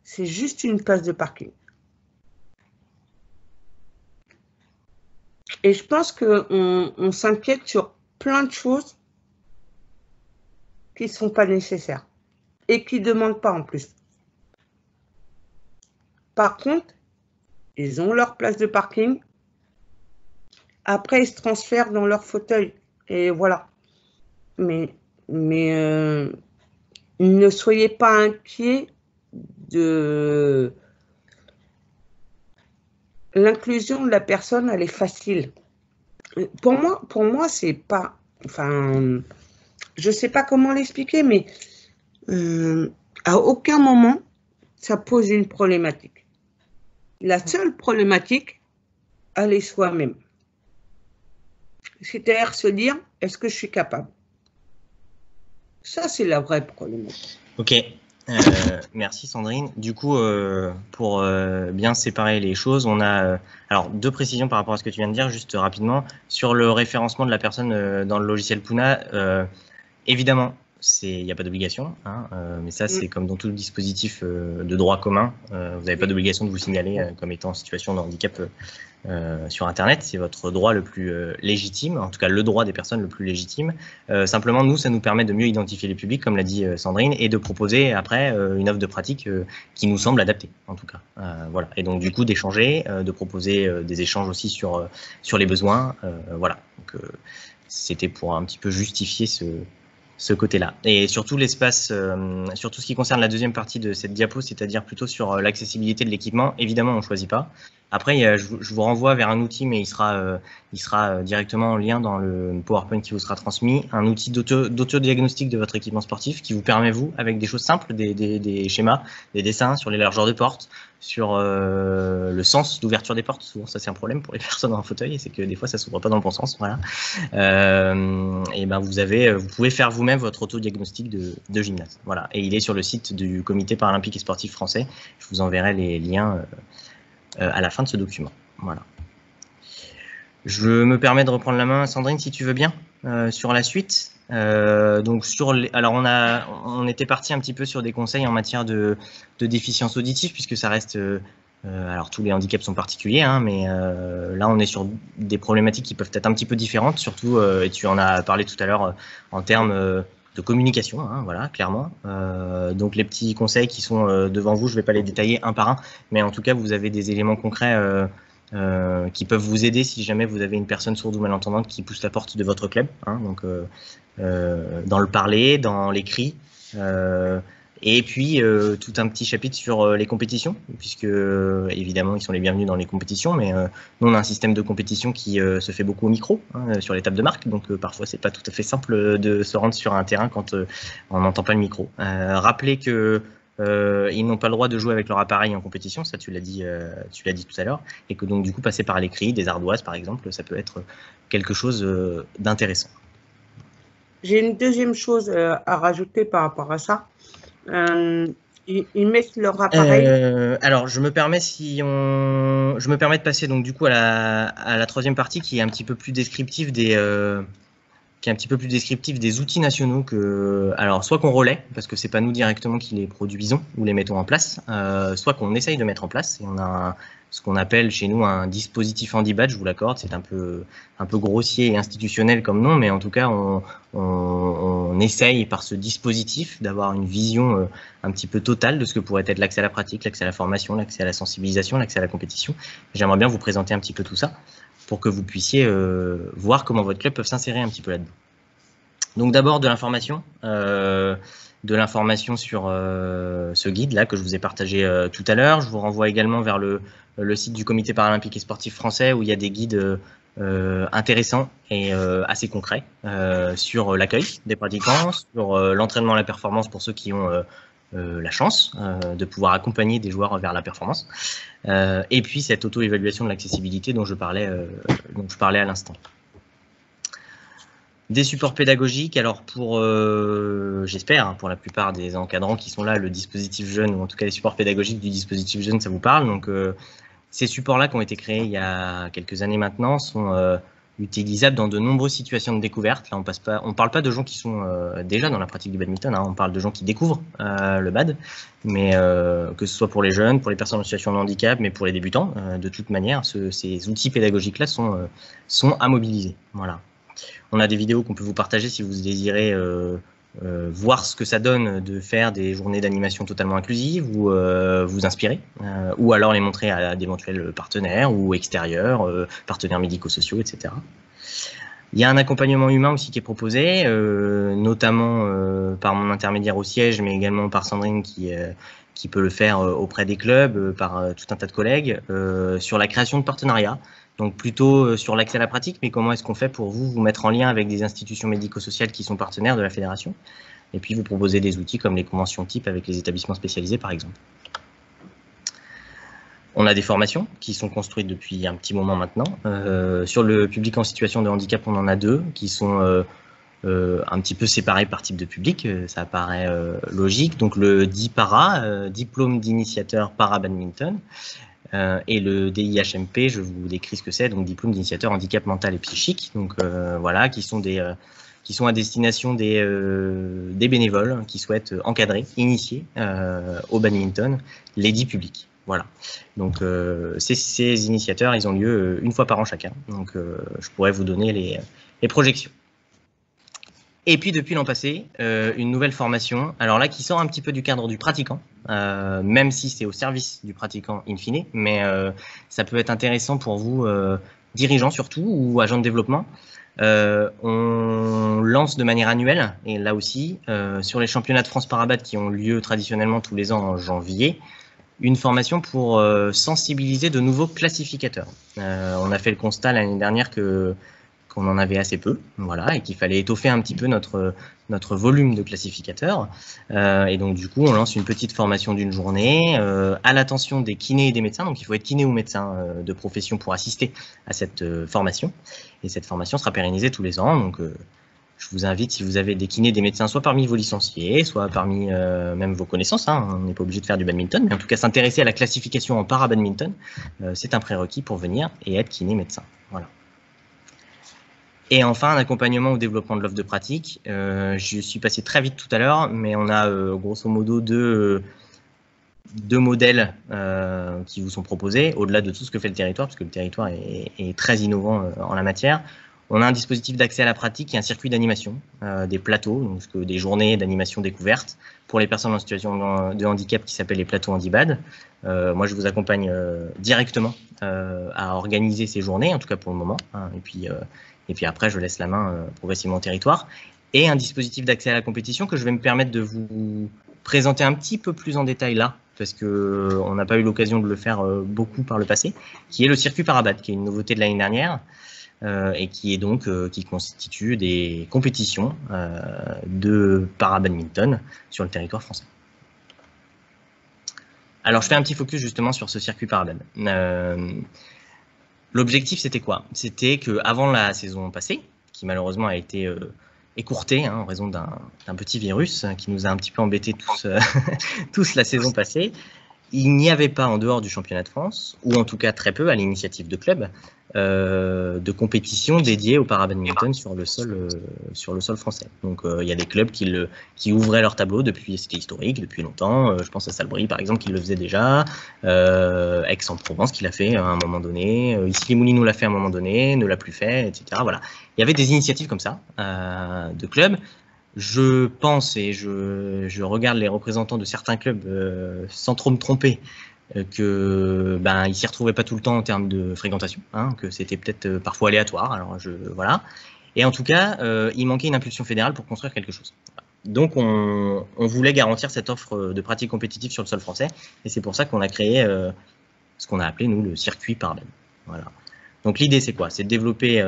c'est juste une place de parking. Et je pense qu'on s'inquiète sur plein de choses qui ne sont pas nécessaires et qui ne demandent pas en plus. Par contre, ils ont leur place de parking. Après, ils se transfèrent dans leur fauteuil. Et voilà. Mais ne soyez pas inquiets de... L'inclusion de la personne, elle est facile. Pour moi, c'est pas... Enfin, je sais pas comment l'expliquer, mais à aucun moment, ça pose une problématique. La seule problématique, elle est soi-même. C'est-à-dire se dire, est-ce que je suis capable? Ça, c'est la vraie problématique. Ok. Merci Sandrine. Du coup, pour bien séparer les choses, on a alors 2 précisions par rapport à ce que tu viens de dire, juste rapidement. Sur le référencement de la personne dans le logiciel Puna, évidemment, il n'y a pas d'obligation, hein, mais ça c'est comme dans tout dispositif de droit commun, vous n'avez pas d'obligation de vous signaler comme étant en situation de handicap sur Internet, c'est votre droit le plus légitime, en tout cas le droit des personnes le plus légitime. Simplement, nous, ça nous permet de mieux identifier les publics, comme l'a dit Sandrine, et de proposer après une offre de pratique qui nous semble adaptée, en tout cas. Voilà. Et donc, du coup, d'échanger, de proposer des échanges aussi sur les besoins. Voilà. Donc, c'était pour un petit peu justifier ce côté-là. Et surtout l'espace, sur tout ce qui concerne la deuxième partie de cette diapo, c'est-à-dire plutôt sur l'accessibilité de l'équipement, évidemment, on ne choisit pas. Après, je vous renvoie vers un outil, mais il sera directement en lien dans le PowerPoint qui vous sera transmis, un outil d'autodiagnostic de votre équipement sportif qui vous permet, vous, avec des choses simples, des schémas, des dessins sur les largeurs de portes, sur le sens d'ouverture des portes. Souvent, ça c'est un problème pour les personnes en fauteuil, c'est que des fois ça s'ouvre pas dans le bon sens. Voilà. Et ben vous pouvez faire vous-même votre autodiagnostic de gymnase. Voilà. Et il est sur le site du Comité paralympique et sportif français. Je vous enverrai les liens à la fin de ce document. Voilà. Je me permets de reprendre la main, Sandrine, si tu veux bien, sur la suite. Donc alors on était parti un petit peu sur des conseils en matière de déficience auditive, puisque ça reste alors tous les handicaps sont particuliers, hein, mais là on est sur des problématiques qui peuvent être un petit peu différentes, surtout et tu en as parlé tout à l'heure en termes de communication, hein, voilà, clairement. Donc les petits conseils qui sont devant vous, je ne vais pas les détailler un par un, mais en tout cas vous avez des éléments concrets qui peuvent vous aider si jamais vous avez une personne sourde ou malentendante qui pousse la porte de votre club, hein, donc dans le parler, dans l'écrit, et puis tout un petit chapitre sur les compétitions, puisque évidemment ils sont les bienvenus dans les compétitions, mais nous on a un système de compétition qui se fait beaucoup au micro, hein, sur les tables de marque, donc parfois c'est pas tout à fait simple de se rendre sur un terrain quand on n'entend pas le micro. Rappelez que ils n'ont pas le droit de jouer avec leur appareil en compétition, ça tu l'as dit tout à l'heure, et que donc du coup passer par l'écrit, des ardoises par exemple, ça peut être quelque chose d'intéressant. J'ai une deuxième chose à rajouter par rapport à ça. Ils mettent leur appareil. Alors je me permets de passer donc du coup à la troisième partie qui est un petit peu plus descriptive des outils nationaux alors soit qu'on relaie, parce que c'est pas nous directement qui les produisons ou les mettons en place, soit qu'on essaye de mettre en place, et on a ce qu'on appelle chez nous un dispositif handi-badge, je vous l'accorde, c'est un peu grossier et institutionnel comme nom, mais en tout cas on essaye par ce dispositif d'avoir une vision un petit peu totale de ce que pourrait être l'accès à la pratique, l'accès à la formation, l'accès à la sensibilisation, l'accès à la compétition. J'aimerais bien vous présenter un petit peu tout ça, pour que vous puissiez voir comment votre club peut s'insérer un petit peu là-dedans. Donc d'abord de l'information sur ce guide-là que je vous ai partagé tout à l'heure. Je vous renvoie également vers le site du Comité paralympique et sportif français, où il y a des guides intéressants et assez concrets sur l'accueil des pratiquants, sur l'entraînement à la performance pour ceux qui ont la chance de pouvoir accompagner des joueurs vers la performance, et puis cette auto-évaluation de l'accessibilité dont je parlais à l'instant. Des supports pédagogiques, alors pour, j'espère, pour la plupart des encadrants qui sont là, le dispositif jeune, ou en tout cas les supports pédagogiques du dispositif jeune, ça vous parle. Donc ces supports-là qui ont été créés il y a quelques années maintenant sont utilisables dans de nombreuses situations de découverte. Là, on parle pas de gens qui sont déjà dans la pratique du badminton, hein, on parle de gens qui découvrent le bad, mais que ce soit pour les jeunes, pour les personnes en situation de handicap, mais pour les débutants, de toute manière, ces outils pédagogiques-là sont à mobiliser. Voilà. On a des vidéos qu'on peut vous partager si vous désirez voir ce que ça donne de faire des journées d'animation totalement inclusives ou vous inspirer, ou alors les montrer à d'éventuels partenaires ou extérieurs, partenaires médico-sociaux, etc. Il y a un accompagnement humain aussi qui est proposé, notamment par mon intermédiaire au siège, mais également par Sandrine qui peut le faire auprès des clubs, par tout un tas de collègues, sur la création de partenariats. Donc plutôt sur l'accès à la pratique, mais comment est-ce qu'on fait pour vous mettre en lien avec des institutions médico-sociales qui sont partenaires de la fédération, et puis vous proposer des outils comme les conventions type avec les établissements spécialisés par exemple. On a des formations qui sont construites depuis un petit moment maintenant. Sur le public en situation de handicap, on en a 2 qui sont un petit peu séparés par type de public, ça paraît logique. Donc le DIPARA, diplôme d'initiateur para-badminton, et le DIHMP, je vous décris ce que c'est, donc diplôme d'initiateur handicap mental et psychique, donc voilà, qui sont à destination des bénévoles qui souhaitent encadrer, initier au badminton les 10 publics. Voilà. Donc ces initiateurs, ils ont lieu une fois par an chacun. Donc je pourrais vous donner les projections. Et puis depuis l'an passé, une nouvelle formation, alors là qui sort un petit peu du cadre du pratiquant, même si c'est au service du pratiquant in fine, mais ça peut être intéressant pour vous, dirigeants surtout, ou agents de développement. On lance de manière annuelle, et là aussi, sur les championnats de France Parabad qui ont lieu traditionnellement tous les ans en janvier, une formation pour sensibiliser de nouveaux classificateurs. On a fait le constat l'année dernière qu'on en avait assez peu, voilà, et qu'il fallait étoffer un petit peu notre volume de classificateurs. Et donc du coup, on lance une petite formation d'une journée à l'attention des kinés et des médecins. Donc il faut être kiné ou médecin de profession pour assister à cette formation. Et cette formation sera pérennisée tous les ans. Donc je vous invite, si vous avez des kinés, des médecins, soit parmi vos licenciés, soit parmi même vos connaissances, hein, on n'est pas obligé de faire du badminton, mais en tout cas s'intéresser à la classification en para-badminton, c'est un prérequis pour venir et être kiné médecin. Voilà. Et enfin, un accompagnement au développement de l'offre de pratique. Je suis passé très vite tout à l'heure, mais on a grosso modo deux modèles qui vous sont proposés, au-delà de tout ce que fait le territoire, parce que le territoire est très innovant en la matière. On a un dispositif d'accès à la pratique et un circuit d'animation, des plateaux, donc des journées d'animation découverte pour les personnes en situation de handicap qui s'appellent les plateaux Handibad. Moi, je vous accompagne directement à organiser ces journées, en tout cas pour le moment, hein, et puis après, je laisse la main progressivement au territoire. Et un dispositif d'accès à la compétition que je vais me permettre de vous présenter un petit peu plus en détail là, parce qu'on n'a pas eu l'occasion de le faire beaucoup par le passé, qui est le circuit Parabad, qui est une nouveauté de l'année dernière, et qui est donc qui constitue des compétitions de para-badminton sur le territoire français. Alors, je fais un petit focus justement sur ce circuit Parabad. L'objectif, c'était quoi? C'était qu'avant la saison passée, qui malheureusement a été écourtée hein, en raison d'un petit virus qui nous a un petit peu embêtés tous la saison passée, il n'y avait pas en dehors du championnat de France, ou en tout cas très peu à l'initiative de clubs, de compétition dédiée au para-badminton sur le sol français. Donc il y a des clubs qui ouvraient leur tableau depuis, c'était historique, depuis longtemps. Je pense à Salbris par exemple qui le faisait déjà, Aix-en-Provence qui l'a fait à un moment donné, ici les Moulineaux l'a fait à un moment donné, ne l'a plus fait, etc. Voilà. Il y avait des initiatives comme ça de clubs. Je pense et je regarde les représentants de certains clubs sans trop me tromper que ils s'y retrouvaient pas tout le temps en termes de fréquentation, hein, que c'était peut-être parfois aléatoire. Alors voilà. Et en tout cas, il manquait une impulsion fédérale pour construire quelque chose. Donc on voulait garantir cette offre de pratique compétitive sur le sol français, et c'est pour ça qu'on a créé ce qu'on a appelé nous le circuit Parabad. Voilà. Donc l'idée c'est quoi? C'est de développer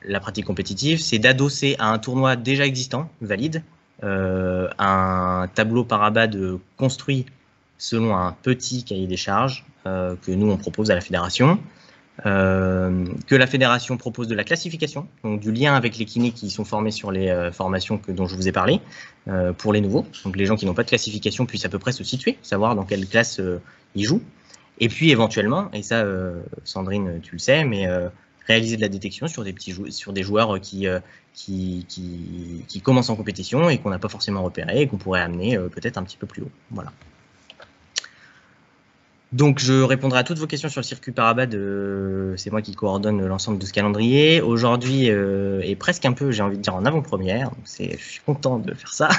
la pratique compétitive, c'est d'adosser à un tournoi déjà existant, valide, un tableau Parabad construit selon un petit cahier des charges que nous on propose à la fédération, que la fédération propose de la classification, donc du lien avec les kinés qui sont formés sur les formations dont je vous ai parlé, pour les nouveaux. Donc les gens qui n'ont pas de classification puissent à peu près se situer, savoir dans quelle classe ils jouent. Et puis éventuellement, et ça Sandrine tu le sais, mais réaliser de la détection sur des joueurs qui commencent en compétition et qu'on n'a pas forcément repéré et qu'on pourrait amener peut-être un petit peu plus haut. Voilà. Donc, je répondrai à toutes vos questions sur le circuit Parabad. C'est moi qui coordonne l'ensemble de ce calendrier. Aujourd'hui, et presque un peu, j'ai envie de dire, en avant-première. Je suis content de faire ça.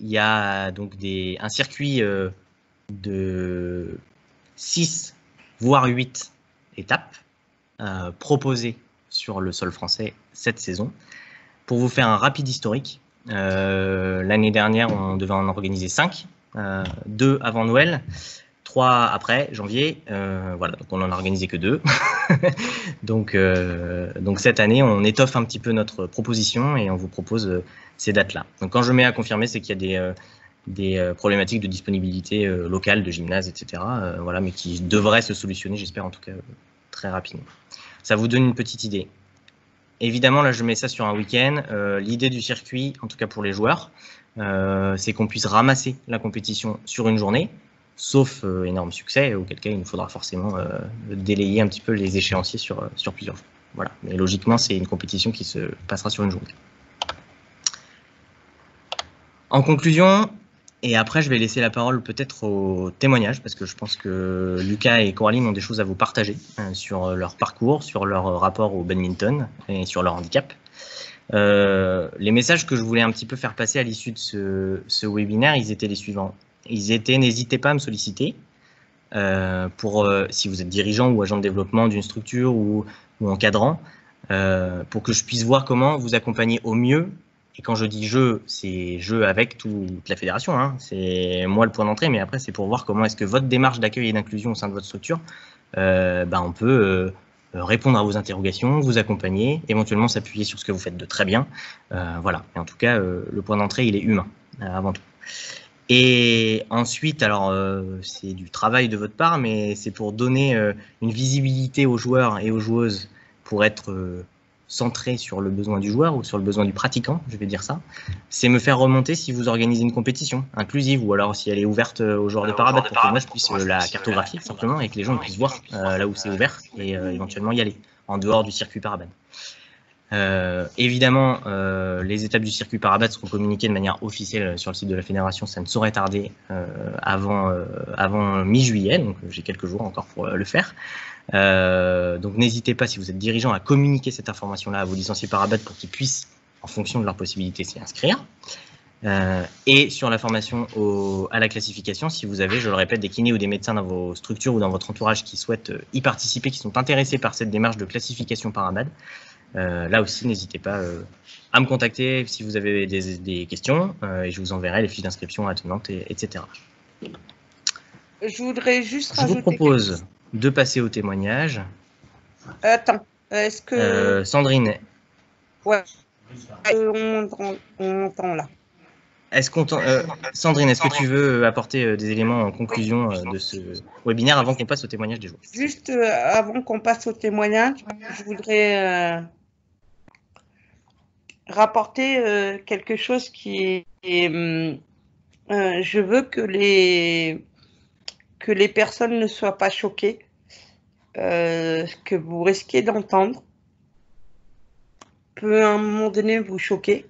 Il y a donc un circuit de 6, voire 8 étapes proposées sur le sol français cette saison. Pour vous faire un rapide historique, l'année dernière, on devait en organiser 5. 2 avant Noël, 3 après, janvier. Voilà, donc on n'en a organisé que 2. donc cette année, on étoffe un petit peu notre proposition et on vous propose ces dates-là. Donc quand je mets à confirmer, c'est qu'il y a des problématiques de disponibilité locale, de gymnase, etc. Voilà, mais qui devraient se solutionner, j'espère en tout cas, très rapidement. Ça vous donne une petite idée. Évidemment, là, je mets ça sur un week-end. L'idée du circuit, en tout cas pour les joueurs, c'est qu'on puisse ramasser la compétition sur une journée, sauf énorme succès, auquel cas il nous faudra forcément délayer un petit peu les échéanciers sur plusieurs jours. Voilà. Mais logiquement, c'est une compétition qui se passera sur une journée. En conclusion, et après je vais laisser la parole peut-être aux témoignages, parce que je pense que Lucas et Coraline ont des choses à vous partager sur leur parcours, sur leur rapport au badminton et sur leur handicap. Les messages que je voulais un petit peu faire passer à l'issue de ce webinaire, ils étaient les suivants. Ils étaient, n'hésitez pas à me solliciter si vous êtes dirigeant ou agent de développement d'une structure ou encadrant, pour que je puisse voir comment vous accompagner au mieux. Et quand je dis jeu, c'est jeu avec toute la fédération, hein. C'est moi le point d'entrée, mais après c'est pour voir comment est-ce que votre démarche d'accueil et d'inclusion au sein de votre structure, on peut répondre à vos interrogations, vous accompagner, éventuellement s'appuyer sur ce que vous faites de très bien. Voilà. Et en tout cas, le point d'entrée, il est humain, avant tout. Et ensuite, alors, c'est du travail de votre part, mais c'est pour donner une visibilité aux joueurs et aux joueuses pour être centré sur le besoin du joueur ou sur le besoin du pratiquant, je vais dire ça. C'est me faire remonter si vous organisez une compétition inclusive ou alors si elle est ouverte aux joueurs de Parabad pour que moi je puisse la cartographier simplement et que les gens puissent voir là où c'est ouvert et éventuellement y aller en dehors du circuit Parabad. Évidemment, les étapes du circuit Parabad seront communiquées de manière officielle sur le site de la fédération, ça ne saurait tarder avant mi-juillet, donc j'ai quelques jours encore pour le faire. Donc n'hésitez pas, si vous êtes dirigeant, à communiquer cette information-là à vos licenciés Parabad pour qu'ils puissent, en fonction de leurs possibilités, s'y inscrire. Et sur la formation à la classification, si vous avez, je le répète, des kinés ou des médecins dans vos structures ou dans votre entourage qui souhaitent y participer, qui sont intéressés par cette démarche de classification Parabad, là aussi, n'hésitez pas à me contacter si vous avez des questions et je vous enverrai les fiches d'inscription attenantes, etc. Je voudrais juste rajouter. Je vous propose de passer au témoignage. Attends, est-ce que... Sandrine. Ouais, on m'entend là. Sandrine, est-ce que tu veux apporter des éléments en conclusion de ce webinaire avant qu'on passe au témoignage des joueurs? Juste avant qu'on passe au témoignage, je voudrais rapporter quelque chose qui est je veux que les personnes ne soient pas choquées, que vous risquez d'entendre peut à un moment donné vous choquer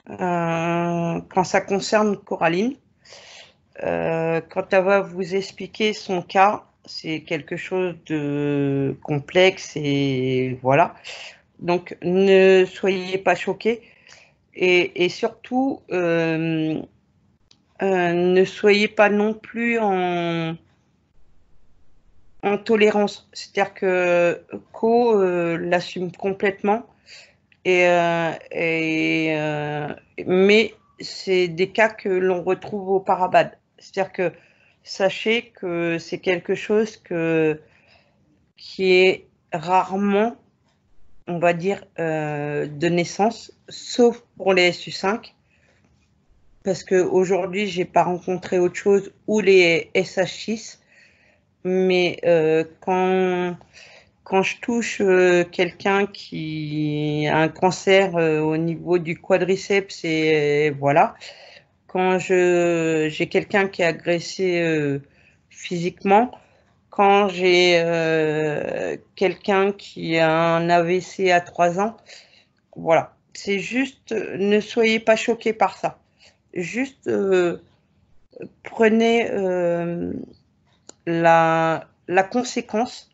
quand ça concerne Coraline. Quand elle va vous expliquer son cas, c'est quelque chose de complexe et voilà. Donc, ne soyez pas choqués et surtout, ne soyez pas non plus en tolérance. C'est-à-dire que Co l'assume complètement, mais c'est des cas que l'on retrouve au Parabad. C'est-à-dire que sachez que c'est quelque chose qui est rarement, on va dire, de naissance, sauf pour les SU5, parce qu'aujourd'hui, je n'ai pas rencontré autre chose, ou les SH6, mais quand je touche quelqu'un qui a un cancer au niveau du quadriceps et voilà, quand j'ai quelqu'un qui est agressé physiquement, quand j'ai quelqu'un qui a un AVC à 3 ans, voilà. C'est juste, ne soyez pas choqués par ça. Juste prenez la conséquence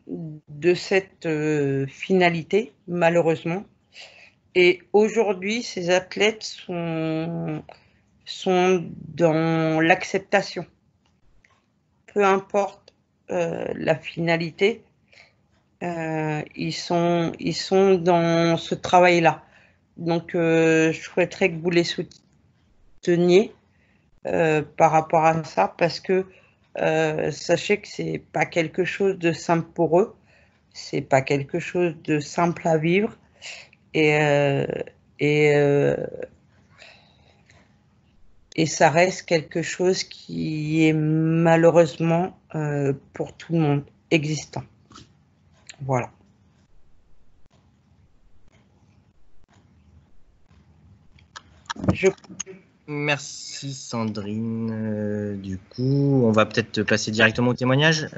de cette finalité, malheureusement. Et aujourd'hui, ces athlètes sont dans l'acceptation. Peu importe la finalité, ils sont dans ce travail-là. Donc, je souhaiterais que vous les souteniez par rapport à ça, parce que sachez que c'est pas quelque chose de simple pour eux, c'est pas quelque chose de simple à vivre, et ça reste quelque chose qui est malheureusement pour tout le monde existant. Voilà. Merci Sandrine. Du coup, on va peut-être passer directement au témoignage.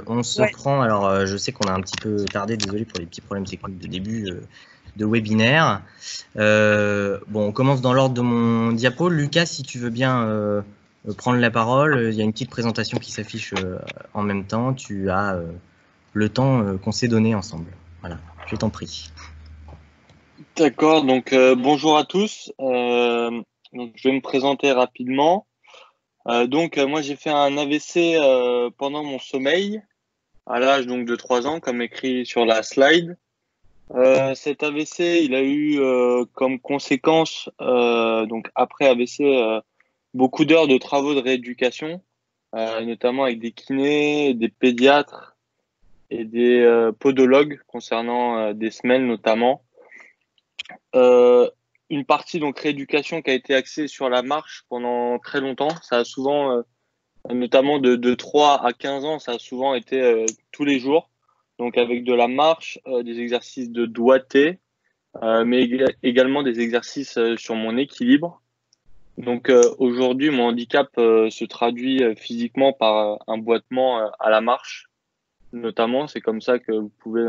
On se prend, alors je sais qu'on a un petit peu tardé, désolé pour les petits problèmes techniques de début de webinaire. Bon, on commence dans l'ordre de mon diapo. Lucas, si tu veux bien prendre la parole, il y a une petite présentation qui s'affiche en même temps. Tu as le temps qu'on s'est donné ensemble. Voilà, je t'en prie. D'accord, donc bonjour à tous. Donc, je vais me présenter rapidement. Moi, j'ai fait un AVC pendant mon sommeil, à l'âge donc de 3 ans, comme écrit sur la slide. Cet AVC, il a eu comme conséquence, donc après AVC, beaucoup d'heures de travaux de rééducation, notamment avec des kinés, des pédiatres et des podologues concernant des semelles notamment. Une partie donc rééducation qui a été axée sur la marche pendant très longtemps. Ça a souvent, notamment de 3 à 15 ans, ça a souvent été tous les jours. Donc avec de la marche, des exercices de doigté, mais également des exercices sur mon équilibre. Donc aujourd'hui, mon handicap se traduit physiquement par un boitement à la marche, notamment. C'est comme ça que vous pouvez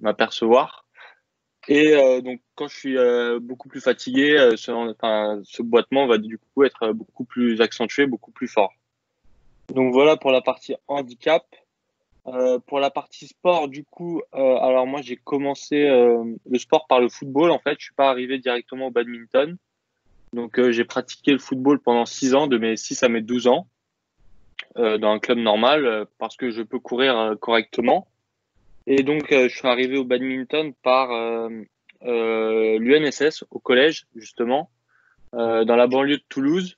m'apercevoir. Et donc, quand je suis beaucoup plus fatigué, ce boitement va du coup être beaucoup plus accentué, beaucoup plus fort. Donc voilà pour la partie handicap. Pour la partie sport, du coup, alors moi j'ai commencé le sport par le football. En fait, je suis pas arrivé directement au badminton. Donc j'ai pratiqué le football pendant 6 ans, de mes 6 à mes 12 ans, dans un club normal, parce que je peux courir correctement. Et donc, je suis arrivé au badminton par l'UNSS au collège, justement, dans la banlieue de Toulouse.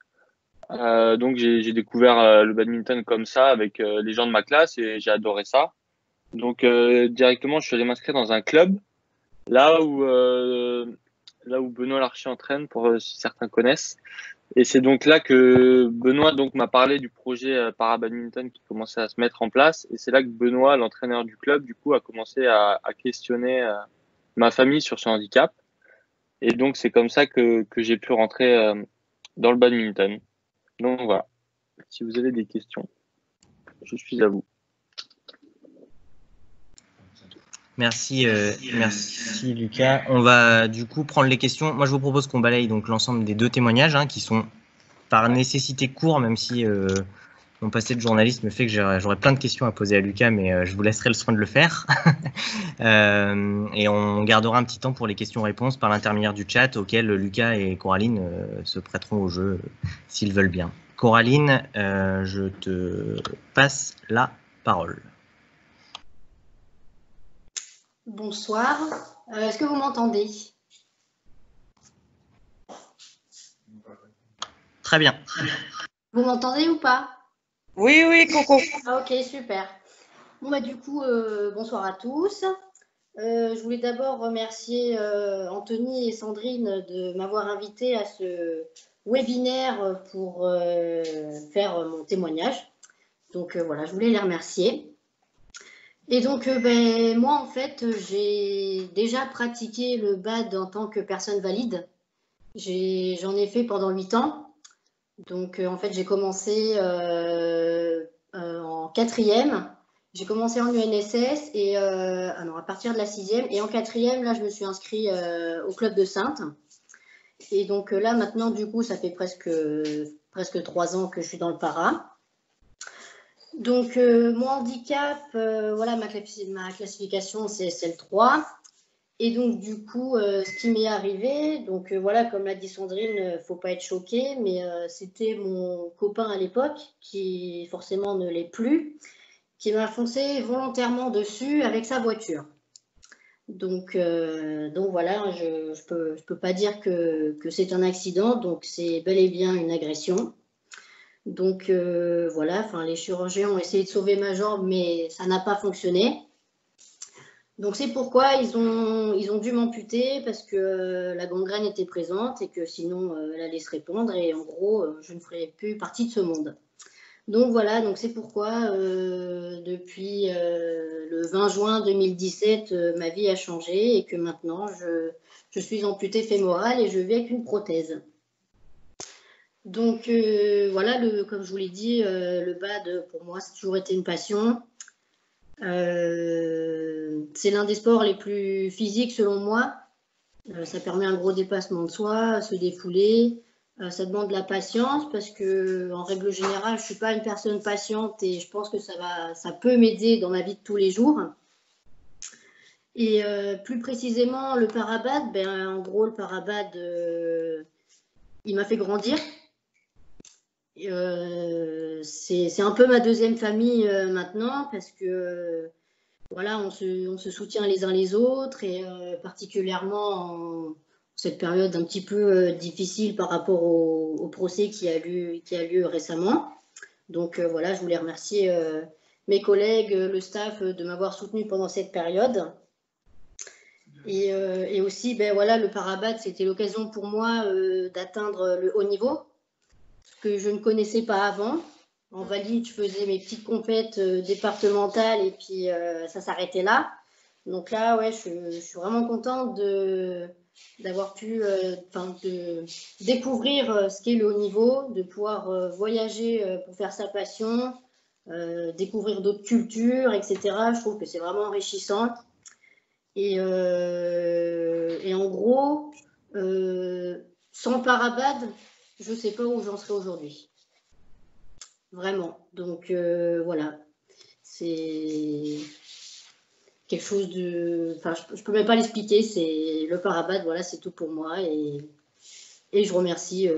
Donc, j'ai découvert le badminton comme ça avec les gens de ma classe et j'ai adoré ça. Donc, directement, je suis allé m'inscrire dans un club, là où Benoît Larcher entraîne, pour si certains connaissent. Et c'est donc là que Benoît donc m'a parlé du projet para-badminton qui commençait à se mettre en place. Et c'est là que Benoît, l'entraîneur du club, du coup, a commencé à questionner ma famille sur ce handicap. Et donc, c'est comme ça que j'ai pu rentrer dans le badminton. Donc voilà. Si vous avez des questions, je suis à vous. Merci Lucas. On va du coup prendre les questions. Moi, je vous propose qu'on balaye donc l'ensemble des 2 témoignages qui sont par nécessité courts, même si mon passé de journaliste me fait que j'aurais plein de questions à poser à Lucas, mais je vous laisserai le soin de le faire. Et on gardera un petit temps pour les questions-réponses par l'intermédiaire du chat, auquel Lucas et Coraline se prêteront au jeu s'ils veulent bien. Coraline, je te passe la parole. Bonsoir. Est-ce que vous m'entendez? Très bien. Vous m'entendez ou pas? Oui, oui, Coco. Ok, super. Bon, bah, du coup, bonsoir à tous. Je voulais d'abord remercier Anthony et Sandrine de m'avoir invité à ce webinaire pour faire mon témoignage. Donc voilà, je voulais les remercier. Et donc moi en fait j'ai déjà pratiqué le BAD en tant que personne valide. J'en ai fait pendant 8 ans. Donc en fait j'ai commencé en 4e. J'ai commencé en UNSS et non, à partir de la 6e. Et en 4e, là je me suis inscrite au club de Saintes. Et donc là maintenant du coup ça fait presque 3 ans que je suis dans le para. Donc mon handicap, voilà ma classification c'est le 3. Et donc du coup ce qui m'est arrivé, donc voilà comme l'a dit Sandrine, faut pas être choqué, mais c'était mon copain à l'époque qui forcément ne l'est plus, qui m'a foncé volontairement dessus avec sa voiture. Donc voilà, je peux pas dire que c'est un accident, donc c'est bel et bien une agression. Donc voilà, les chirurgiens ont essayé de sauver ma jambe, mais ça n'a pas fonctionné. Donc c'est pourquoi ils ont dû m'amputer parce que la gangrène était présente et que sinon elle allait se répandre et en gros je ne ferais plus partie de ce monde. Donc voilà, donc c'est pourquoi depuis le 20 juin 2017 ma vie a changé et que maintenant je suis amputée fémorale et je vis avec une prothèse. Donc voilà, comme je vous l'ai dit, le BAD pour moi ça a toujours été une passion. C'est l'un des sports les plus physiques selon moi. Ça permet un gros dépassement de soi, se défouler. Ça demande de la patience parce que en règle générale, je ne suis pas une personne patiente et je pense que ça peut m'aider dans ma vie de tous les jours. Et plus précisément, le para-BAD, en gros, le para-BAD, il m'a fait grandir. C'est un peu ma deuxième famille maintenant parce que voilà, on se soutient les uns les autres et particulièrement en cette période un petit peu difficile par rapport au procès qui a lieu récemment. Donc voilà, je voulais remercier mes collègues, le staff de m'avoir soutenu pendant cette période. Et aussi, voilà, le para-BAD, c'était l'occasion pour moi d'atteindre le haut niveau que je ne connaissais pas avant. En valide, je faisais mes petites compètes départementales et puis ça s'arrêtait là. Donc là, ouais, je suis vraiment contente d'avoir pu de découvrir ce qu'est le haut niveau, de pouvoir voyager pour faire sa passion, découvrir d'autres cultures, etc. Je trouve que c'est vraiment enrichissant. Et en gros, sans le para-BAD, je ne sais pas où j'en serais aujourd'hui. Vraiment. Donc, voilà. C'est quelque chose de... Enfin, je ne peux même pas l'expliquer. C'est le para-BAD, voilà, c'est tout pour moi. Et je remercie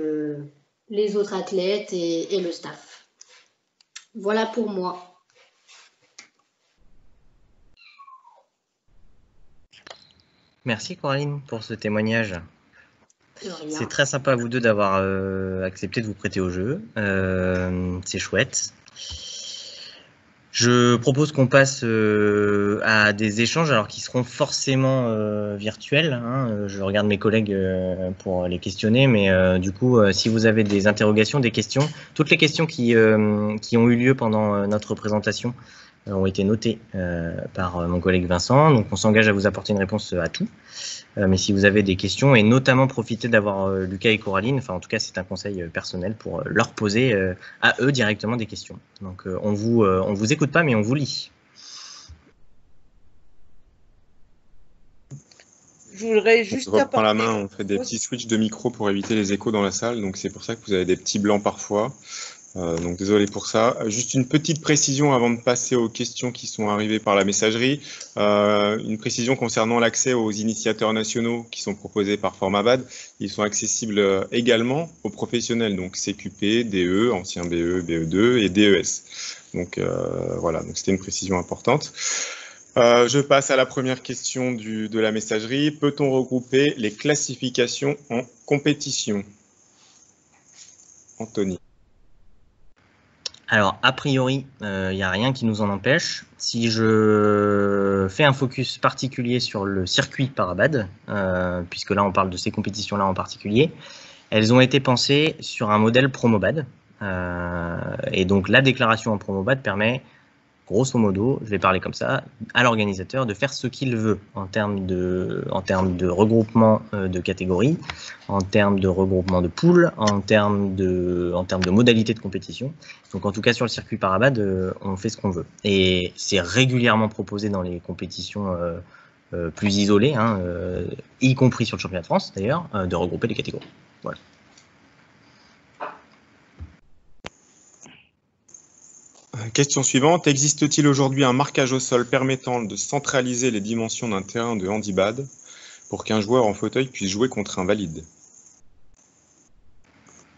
les autres athlètes et le staff. Voilà pour moi. Merci Coraline pour ce témoignage. C'est très sympa à vous deux d'avoir accepté de vous prêter au jeu. C'est chouette. Je propose qu'on passe à des échanges alors qui seront forcément virtuels. Hein. Je regarde mes collègues pour les questionner, mais du coup, si vous avez des interrogations, des questions, toutes les questions qui ont eu lieu pendant notre présentation ont été notées par mon collègue Vincent. Donc, on s'engage à vous apporter une réponse à tout. Mais si vous avez des questions, et notamment profitez d'avoir Lucas et Coraline, enfin en tout cas c'est un conseil personnel pour leur poser à eux directement des questions. Donc on vous écoute pas, mais on vous lit. Je voudrais juste on reprend la main, on fait des petits switches de micro pour éviter les échos dans la salle, donc c'est pour ça que vous avez des petits blancs parfois. Donc désolé pour ça. Juste une petite précision avant de passer aux questions qui sont arrivées par la messagerie. Une précision concernant l'accès aux initiateurs nationaux qui sont proposés par FormaBAD. Ils sont accessibles également aux professionnels, donc CQP, DE, ancien BE, BE2 et DES. Donc voilà, donc c'était une précision importante. Je passe à la première question de la messagerie. Peut-on regrouper les classifications en compétition? Anthony. Alors, a priori, il n'y a rien qui nous en empêche. Si je fais un focus particulier sur le circuit para-BAD, puisque là on parle de ces compétitions-là en particulier, elles ont été pensées sur un modèle PromoBAD. Et donc la déclaration en promobad permet, grosso modo, je vais parler comme ça, à l'organisateur de faire ce qu'il veut en termes de regroupement de catégories, en termes de regroupement de poules, en termes de modalités de compétition. Donc en tout cas sur le circuit Parabad, on fait ce qu'on veut. Et c'est régulièrement proposé dans les compétitions plus isolées, hein, y compris sur le championnat de France d'ailleurs, de regrouper les catégories. Voilà. Question suivante. Existe-t-il aujourd'hui un marquage au sol permettant de centraliser les dimensions d'un terrain de handibad pour qu'un joueur en fauteuil puisse jouer contre un valide?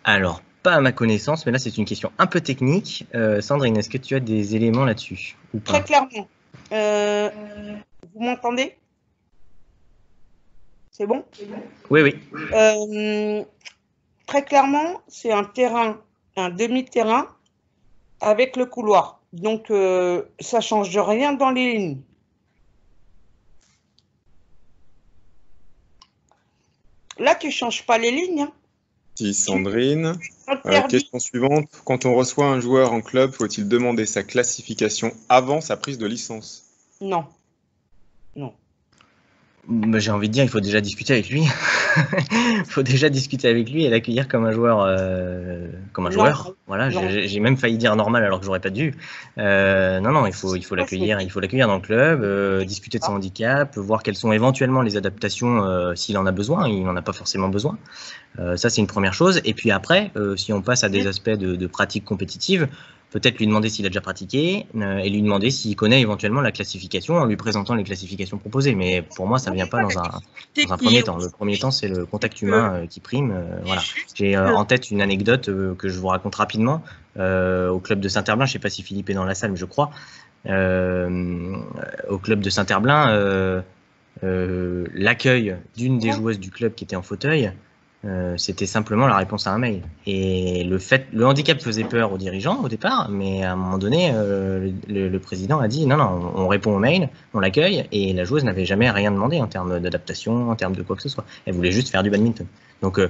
Alors, pas à ma connaissance, mais là c'est une question un peu technique. Sandrine, est-ce que tu as des éléments là-dessus ou pas? Très clairement. Vous m'entendez? C'est bon? Oui, oui. Très clairement, c'est un terrain, un demi-terrain avec le couloir. Donc, ça ne change rien dans les lignes. Là, tu ne changes pas les lignes. Hein. Si, Sandrine. Question suivante. Quand on reçoit un joueur en club, faut-il demander sa classification avant sa prise de licence? Non. Non. Bah, j'ai envie de dire, il faut déjà discuter avec lui. Il faut déjà discuter avec lui et l'accueillir comme un joueur. Voilà, j'ai même failli dire normal alors que j'aurais pas dû. Non, il faut l'accueillir dans le club, discuter de son handicap, voir quelles sont éventuellement les adaptations s'il en a besoin. Il n'en a pas forcément besoin. Ça, c'est une première chose. Et puis après, si on passe à des aspects de pratique compétitive, peut-être lui demander s'il a déjà pratiqué et lui demander s'il connaît éventuellement la classification en lui présentant les classifications proposées. Mais pour moi, ça ne vient pas dans un premier temps. Le premier temps, c'est le contact humain qui prime. Voilà. J'ai en tête une anecdote que je vous raconte rapidement. Au club de Saint-Herblain, je ne sais pas si Philippe est dans la salle, mais je crois. Au club de Saint-Herblain, l'accueil d'une des joueuses du club qui était en fauteuil, c'était simplement la réponse à un mail. Et le handicap faisait peur aux dirigeants au départ, mais à un moment donné, le président a dit non, on répond au mail, on l'accueille, et la joueuse n'avait jamais rien demandé en termes d'adaptation, en termes de quoi que ce soit. Elle voulait juste faire du badminton. Donc,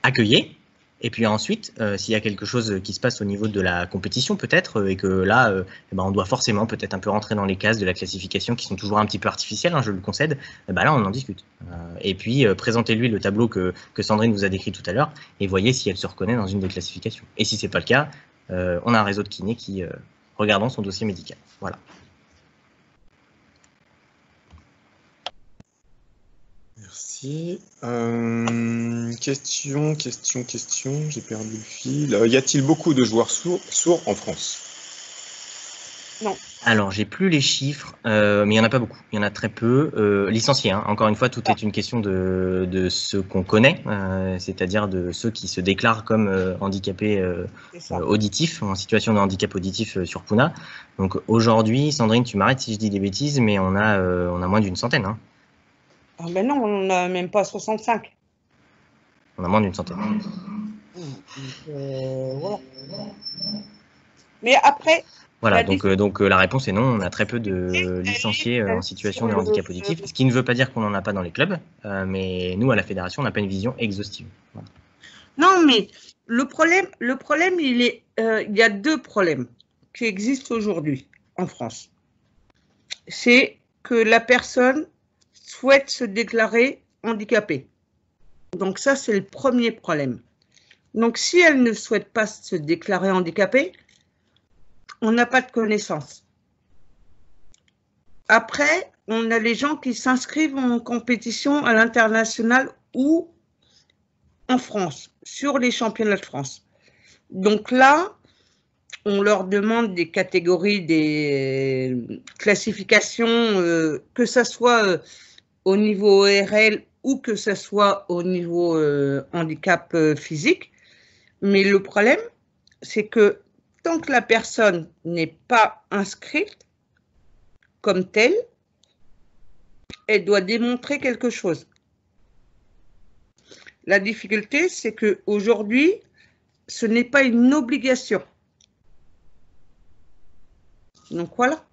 accueillez. Et puis ensuite, s'il y a quelque chose qui se passe au niveau de la compétition peut-être, et que là, on doit forcément peut-être un peu rentrer dans les cases de la classification qui sont toujours un petit peu artificielles, hein, je le concède, là on en discute. Et puis présentez-lui le tableau que Sandrine vous a décrit tout à l'heure et voyez si elle se reconnaît dans une des classifications. Et si c'est pas le cas, on a un réseau de kinés qui regardons son dossier médical. Voilà. Merci. Question. J'ai perdu le fil. Y a-t-il beaucoup de joueurs sourds en France? Non. Alors, j'ai plus les chiffres, mais il n'y en a pas beaucoup. Il y en a très peu. Licenciés, hein. Encore une fois, tout est une question de ceux qu'on connaît, c'est-à-dire de ceux qui se déclarent comme handicapés auditifs, en situation de handicap auditif sur Puna. Donc aujourd'hui, Sandrine, tu m'arrêtes si je dis des bêtises, mais on a moins d'une centaine. Hein. Ah ben non, on n'a même pas 65. On a moins d'une centaine. Voilà. Mais après... Voilà, donc la réponse est non, on a très peu de licenciés en situation de handicap auditif, ce qui ne veut pas dire qu'on n'en a pas dans les clubs, mais nous, à la fédération, on n'a pas une vision exhaustive. Voilà. Non, mais le problème, il y a deux problèmes qui existent aujourd'hui en France. C'est que la personne souhaite se déclarer handicapée. Donc ça, c'est le premier problème. Donc si elle ne souhaite pas se déclarer handicapée, on n'a pas de connaissances. Après, on a les gens qui s'inscrivent en compétition à l'international ou en France, sur les championnats de France. Donc là, on leur demande des catégories, des classifications, que ce soit au niveau ORL ou que ce soit au niveau handicap physique. Mais le problème, c'est que tant que la personne n'est pas inscrite comme telle, elle doit démontrer quelque chose. La difficulté, c'est qu'aujourd'hui, ce n'est pas une obligation. Donc voilà.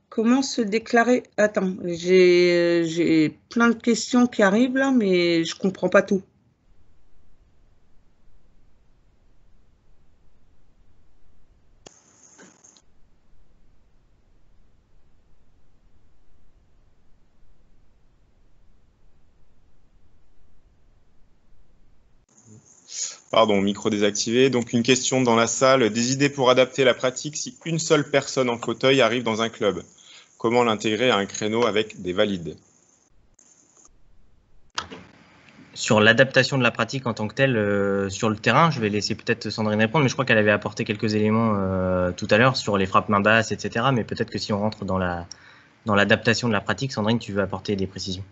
Comment se déclarer? Attends, j'ai plein de questions qui arrivent là, mais je ne comprends pas tout. Pardon, micro désactivé. Donc une question dans la salle. Des idées pour adapter la pratique si une seule personne en fauteuil arrive dans un club. Comment l'intégrer à un créneau avec des valides? Sur l'adaptation de la pratique en tant que telle sur le terrain, je vais laisser peut-être Sandrine répondre, mais je crois qu'elle avait apporté quelques éléments tout à l'heure sur les frappes main basse, etc. Mais peut-être que si on rentre dans l'adaptation de la pratique, Sandrine, tu veux apporter des précisions.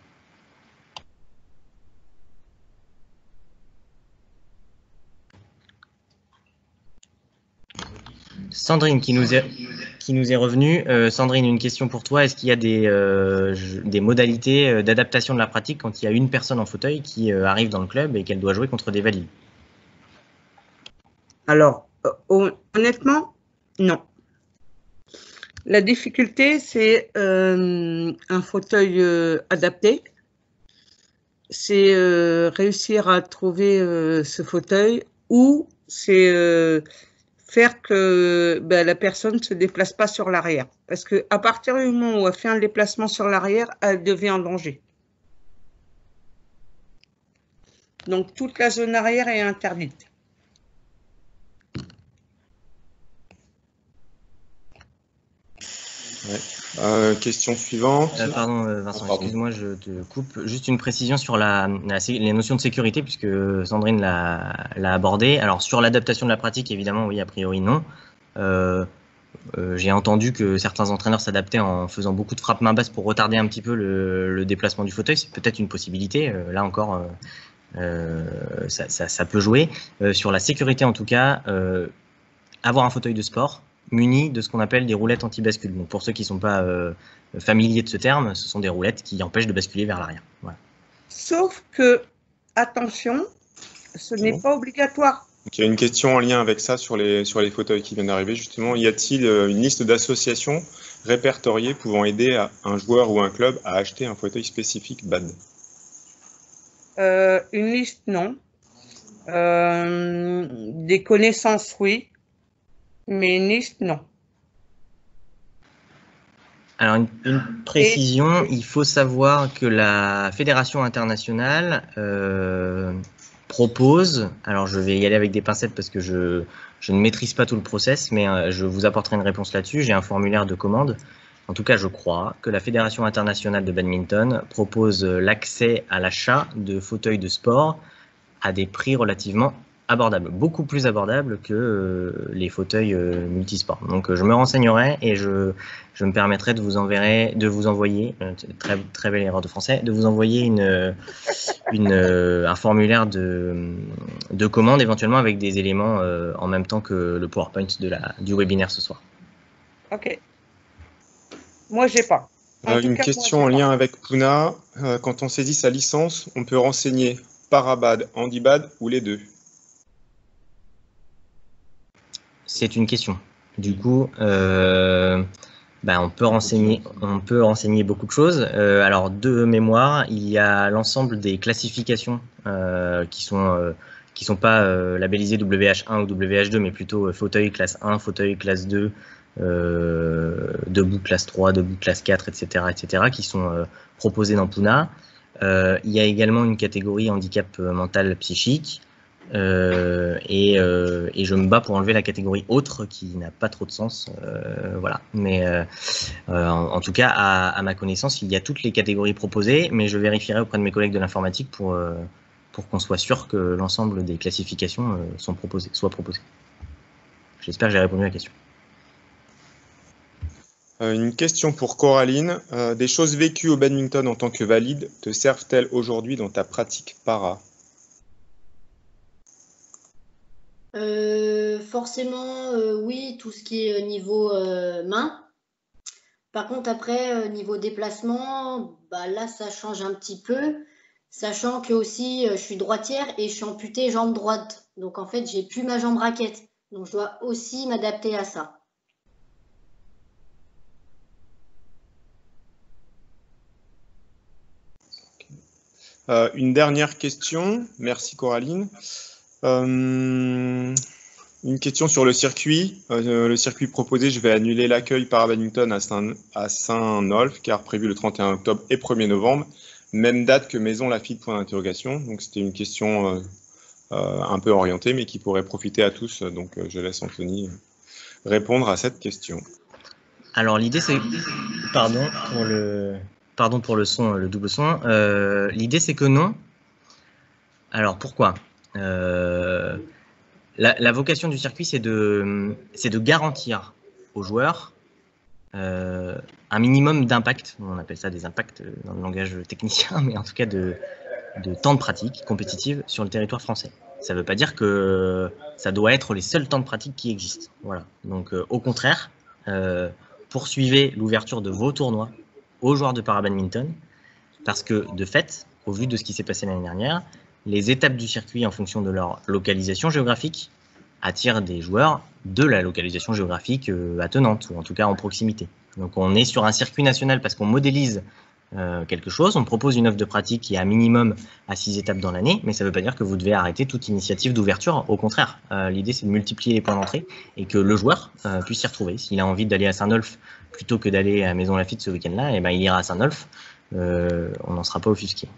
Sandrine qui nous est revenue. Sandrine, une question pour toi. Est-ce qu'il y a des modalités d'adaptation de la pratique quand il y a une personne en fauteuil qui arrive dans le club et qu'elle doit jouer contre des valides? Alors, honnêtement, non. La difficulté, c'est un fauteuil adapté. C'est réussir à trouver ce fauteuil ou c'est faire que la personne ne se déplace pas sur l'arrière. Parce qu'à partir du moment où elle fait un déplacement sur l'arrière, elle devient en danger. Donc, toute la zone arrière est interdite. Ouais. Question suivante. Pardon Vincent, excuse-moi, je te coupe. Juste une précision sur les notions de sécurité, puisque Sandrine l'a abordé. Alors sur l'adaptation de la pratique, évidemment, oui, a priori non. J'ai entendu que certains entraîneurs s'adaptaient en faisant beaucoup de frappes main basse pour retarder un petit peu le déplacement du fauteuil. C'est peut-être une possibilité. Là encore, ça peut jouer. Sur la sécurité, en tout cas, avoir un fauteuil de sport muni de ce qu'on appelle des roulettes anti-bascule. Donc pour ceux qui ne sont pas familiers de ce terme, ce sont des roulettes qui empêchent de basculer vers l'arrière. Voilà. Sauf que, attention, ce n'est pas obligatoire. Donc, il y a une question en lien avec ça sur les fauteuils qui viennent d'arriver. Justement, y a-t-il une liste d'associations répertoriées pouvant aider un joueur ou un club à acheter un fauteuil spécifique BAD? Une liste, non. Des connaissances, oui. Mais une liste, non. Alors, une précision, il faut savoir que la Fédération internationale propose, alors je vais y aller avec des pincettes parce que je ne maîtrise pas tout le process, mais je vous apporterai une réponse là-dessus. J'ai un formulaire de commande. En tout cas, je crois que la Fédération internationale de badminton propose l'accès à l'achat de fauteuils de sport à des prix relativement abordables, beaucoup plus abordables que les fauteuils multisports. Donc je me renseignerai et je me permettrai de vous envoyer, très belle erreur de français, de vous envoyer un formulaire de commande éventuellement avec des éléments en même temps que le PowerPoint du webinaire ce soir. Ok. Moi, j'ai pas. Une question en lien avec Puna. Quand on saisit sa licence, on peut renseigner Parabad, Handibad ou les deux? C'est une question. Du coup, on peut renseigner beaucoup de choses. Alors, de mémoire, il y a l'ensemble des classifications qui sont pas labellisées WH1 ou WH2, mais plutôt fauteuil classe 1, fauteuil classe 2, debout classe 3, debout classe 4, etc., qui sont proposés dans Puna. Il y a également une catégorie handicap mental psychique. Et je me bats pour enlever la catégorie autre qui n'a pas trop de sens, voilà. Mais en tout cas, à ma connaissance, il y a toutes les catégories proposées, mais je vérifierai auprès de mes collègues de l'informatique pour qu'on soit sûr que l'ensemble des classifications soient proposées. J'espère que j'ai répondu à la question. Une question pour Coraline. Des choses vécues au badminton en tant que valide te servent-elles aujourd'hui dans ta pratique para? Forcément, oui, tout ce qui est niveau main. Par contre, après, niveau déplacement, là, ça change un petit peu, sachant que aussi, je suis droitière et je suis amputée jambe droite. Donc, en fait, j'ai plus ma jambe raquette. Donc, je dois aussi m'adapter à ça. Une dernière question. Merci, Coraline. Une question sur le circuit. Le circuit proposé, je vais annuler l'accueil para-badminton à Saint-Nolf, car prévu le 31 octobre et 1er novembre. Même date que Maison Lafitte, point d'interrogation. Donc c'était une question un peu orienté, mais qui pourrait profiter à tous. Donc, je laisse Anthony répondre à cette question. Alors, l'idée, c'est... Pardon pour le son, le double son. L'idée, c'est que non. Alors, pourquoi la vocation du circuit, c'est de garantir aux joueurs un minimum d'impact. On appelle ça des impacts dans le langage technicien, mais en tout cas de temps de pratique compétitive sur le territoire français. Ça ne veut pas dire que ça doit être les seuls temps de pratique qui existent. Voilà. Donc, au contraire, poursuivez l'ouverture de vos tournois aux joueurs de para-badminton, parce que, de fait, au vu de ce qui s'est passé l'année dernière, les étapes du circuit, en fonction de leur localisation géographique, attirent des joueurs de la localisation géographique attenante, ou en tout cas en proximité. Donc, on est sur un circuit national parce qu'on modélise quelque chose, on propose une offre de pratique qui est à minimum à 6 étapes dans l'année, mais ça ne veut pas dire que vous devez arrêter toute initiative d'ouverture. Au contraire, l'idée c'est de multiplier les points d'entrée et que le joueur puisse s'y retrouver. S'il a envie d'aller à Saint-Nolff plutôt que d'aller à Maison Lafitte ce week-end-là, et ben, il ira à Saint-Nolff, on n'en sera pas offusqué.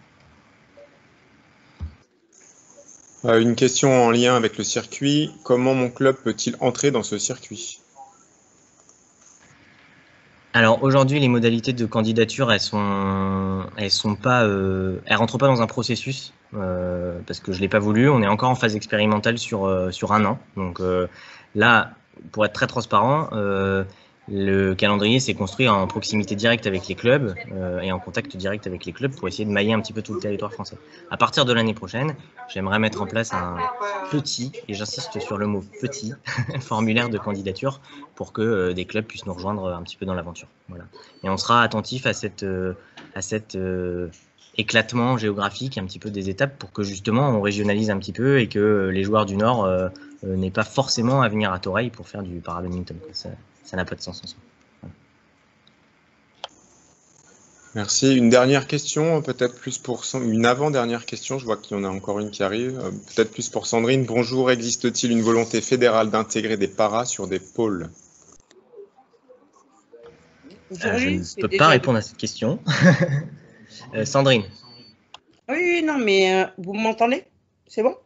Une question en lien avec le circuit. Comment mon club peut-il entrer dans ce circuit ? Alors aujourd'hui, les modalités de candidature, elles rentrent pas dans un processus parce que je l'ai pas voulu. On est encore en phase expérimentale sur un an. Donc là, pour être très transparent, le calendrier s'est construit en proximité directe avec les clubs et en contact direct avec les clubs pour essayer de mailler un petit peu tout le territoire français. À partir de l'année prochaine, j'aimerais mettre en place un petit, et j'insiste sur le mot petit, formulaire de candidature pour que des clubs puissent nous rejoindre un petit peu dans l'aventure. Voilà. Et on sera attentif à cet éclatement géographique un petit peu des étapes pour que justement on régionalise un petit peu et que les joueurs du Nord n'aient pas forcément à venir à Toreil pour faire du para-badminton. Ça n'a pas de sens en soi. Voilà. Merci. Une dernière question, peut-être plus pour une avant-dernière question. Je vois qu'il y en a encore une qui arrive. Peut-être plus pour Sandrine. Bonjour. Existe-t-il une volonté fédérale d'intégrer des paras sur des pôles ? Je ne peux pas répondre à cette question. Sandrine. Oui, non, mais vous m'entendez? C'est bon?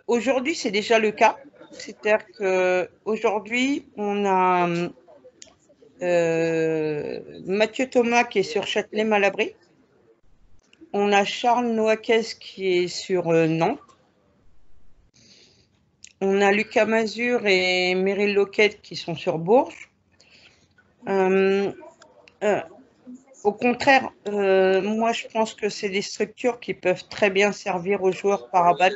Aujourd'hui, c'est déjà le cas. C'est-à-dire qu'aujourd'hui, on a Mathieu Thomas qui est sur Châtelet-Malabry. On a Charles Noaquez qui est sur Nantes. On a Lucas Mazur et Meryl Loquette qui sont sur Bourges. Au contraire, moi je pense que c'est des structures qui peuvent très bien servir aux joueurs para-bad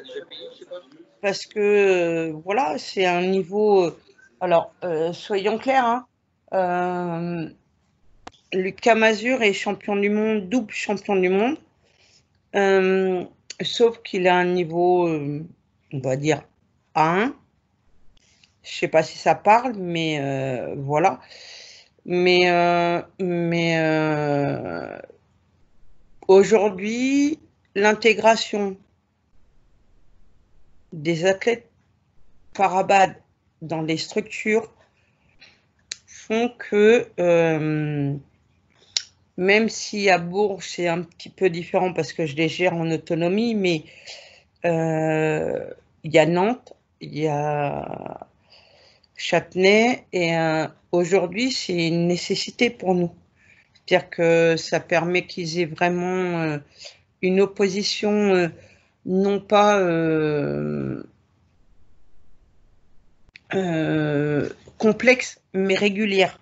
parce que voilà, c'est un niveau. Alors, soyons clairs, hein, Lucas Mazur est champion du monde, double champion du monde, sauf qu'il a un niveau, on va dire A1. Je ne sais pas si ça parle, mais voilà. Mais aujourd'hui, l'intégration des athlètes para-bad dans les structures font que, même si à Bourges, c'est un petit peu différent parce que je les gère en autonomie, mais il y a Nantes, il y a Châtenay, et aujourd'hui, c'est une nécessité pour nous. C'est-à-dire que ça permet qu'ils aient vraiment une opposition non pas complexe, mais régulière.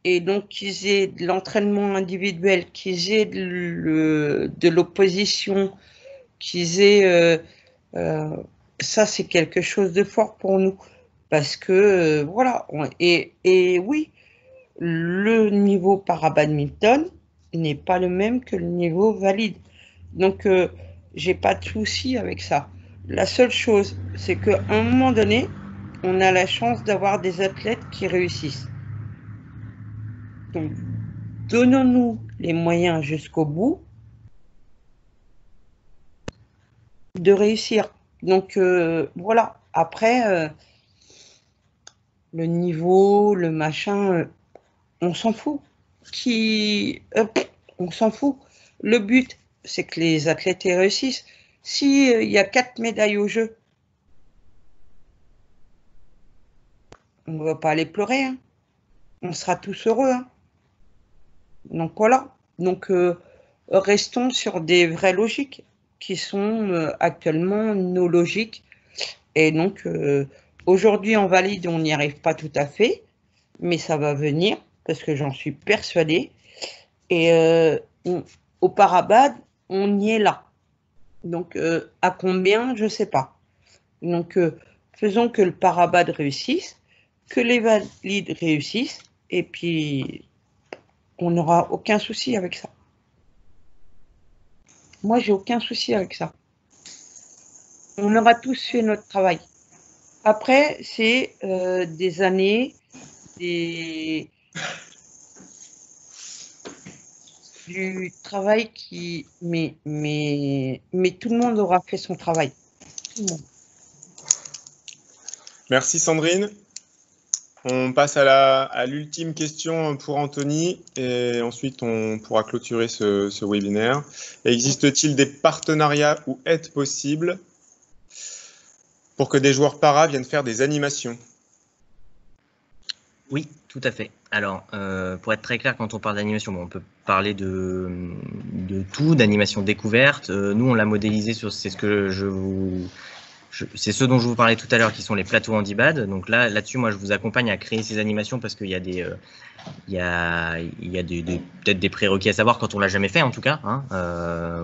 Et donc qu'ils aient de l'entraînement individuel, qu'ils aient de l'opposition, qu'ils aient... ça, c'est quelque chose de fort pour nous. Parce que, voilà, et oui, le niveau para-badminton n'est pas le même que le niveau valide. Donc, j'ai pas de souci avec ça. La seule chose, c'est qu'à un moment donné, on a la chance d'avoir des athlètes qui réussissent. Donc, donnons-nous les moyens jusqu'au bout de réussir. Donc, voilà. Après, le niveau, le machin, on s'en fout. On s'en fout. Le but, c'est que les athlètes réussissent. Si il y a 4 médailles au jeu, on ne va pas aller pleurer, hein. On sera tous heureux, hein. Donc voilà. Donc restons sur des vraies logiques qui sont actuellement nos logiques. Et donc aujourd'hui en valide, on n'y arrive pas tout à fait, mais ça va venir parce que j'en suis persuadée. Et au parabad, on y est là. Donc à combien, je ne sais pas. Donc faisons que le parabad réussisse, que les valides réussissent, et puis on n'aura aucun souci avec ça. Moi, j'ai aucun souci avec ça. On aura tous fait notre travail. Après, c'est des années, du travail qui... Mais tout le monde aura fait son travail. Tout le monde. Merci Sandrine. On passe à l'ultime question pour Anthony et ensuite on pourra clôturer ce webinaire. Existe-t-il des partenariats ou aides possibles pour que des joueurs para viennent faire des animations? Oui, tout à fait. Alors, pour être très clair, quand on parle d'animation, bon, on peut parler de tout, d'animation découverte. Nous, on l'a modélisé sur, c'est ce dont je vous parlais tout à l'heure, qui sont les plateaux handibad. Donc là-dessus, moi, je vous accompagne à créer ces animations parce qu'il y a peut-être des prérequis à savoir quand on l'a jamais fait, en tout cas. Hein.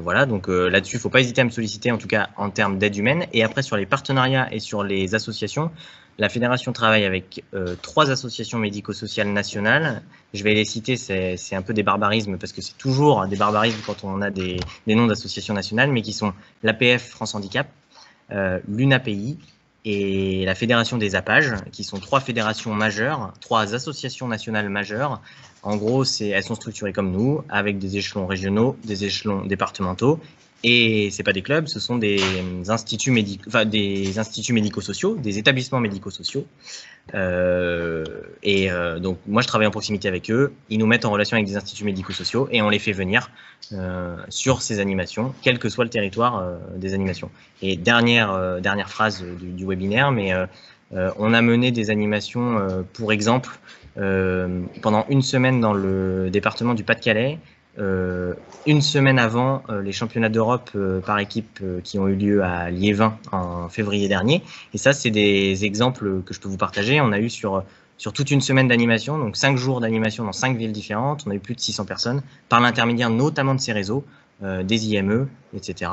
Voilà, donc là-dessus, il ne faut pas hésiter à me solliciter, en tout cas en termes d'aide humaine. Et après, sur les partenariats et sur les associations, la fédération travaille avec 3 associations médico-sociales nationales. Je vais les citer, c'est un peu des barbarismes parce que c'est toujours des barbarismes quand on a des noms d'associations nationales, mais qui sont l'APF France Handicap, l'UNAPI et la Fédération des APAGE, qui sont 3 fédérations majeures, 3 associations nationales majeures. En gros, elles sont structurées comme nous, avec des échelons régionaux, des échelons départementaux. Et c'est pas des clubs, ce sont des instituts médico-sociaux, des établissements médico-sociaux. Donc moi je travaille en proximité avec eux, ils nous mettent en relation avec des instituts médico-sociaux et on les fait venir sur ces animations, quel que soit le territoire des animations. Et dernière phrase du webinaire, mais on a mené des animations, pour exemple, pendant une semaine dans le département du Pas-de-Calais. Une semaine avant les championnats d'Europe par équipe qui ont eu lieu à Liévin en février dernier. Et ça, c'est des exemples que je peux vous partager. On a eu sur toute une semaine d'animation, donc 5 jours d'animation dans 5 villes différentes. On a eu plus de 600 personnes par l'intermédiaire notamment de ces réseaux, des IME, etc.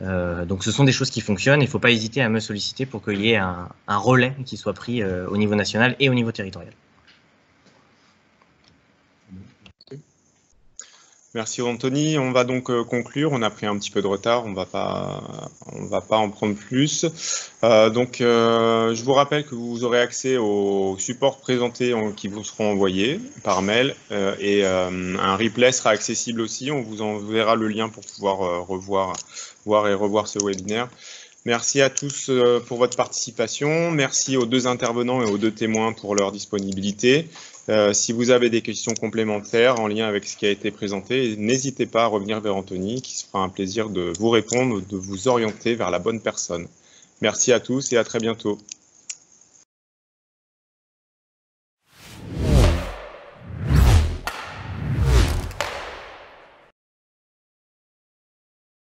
Donc ce sont des choses qui fonctionnent. Il ne faut pas hésiter à me solliciter pour qu'il y ait un relais qui soit pris au niveau national et au niveau territorial. Merci Anthony. On va donc conclure. On a pris un petit peu de retard. On va pas en prendre plus. Je vous rappelle que vous aurez accès aux supports présentés qui vous seront envoyés par mail et un replay sera accessible aussi. On vous enverra le lien pour pouvoir voir et revoir ce webinaire. Merci à tous pour votre participation. Merci aux 2 intervenants et aux 2 témoins pour leur disponibilité. Si vous avez des questions complémentaires en lien avec ce qui a été présenté, n'hésitez pas à revenir vers Anthony, qui se fera un plaisir de vous répondre, de vous orienter vers la bonne personne. Merci à tous et à très bientôt.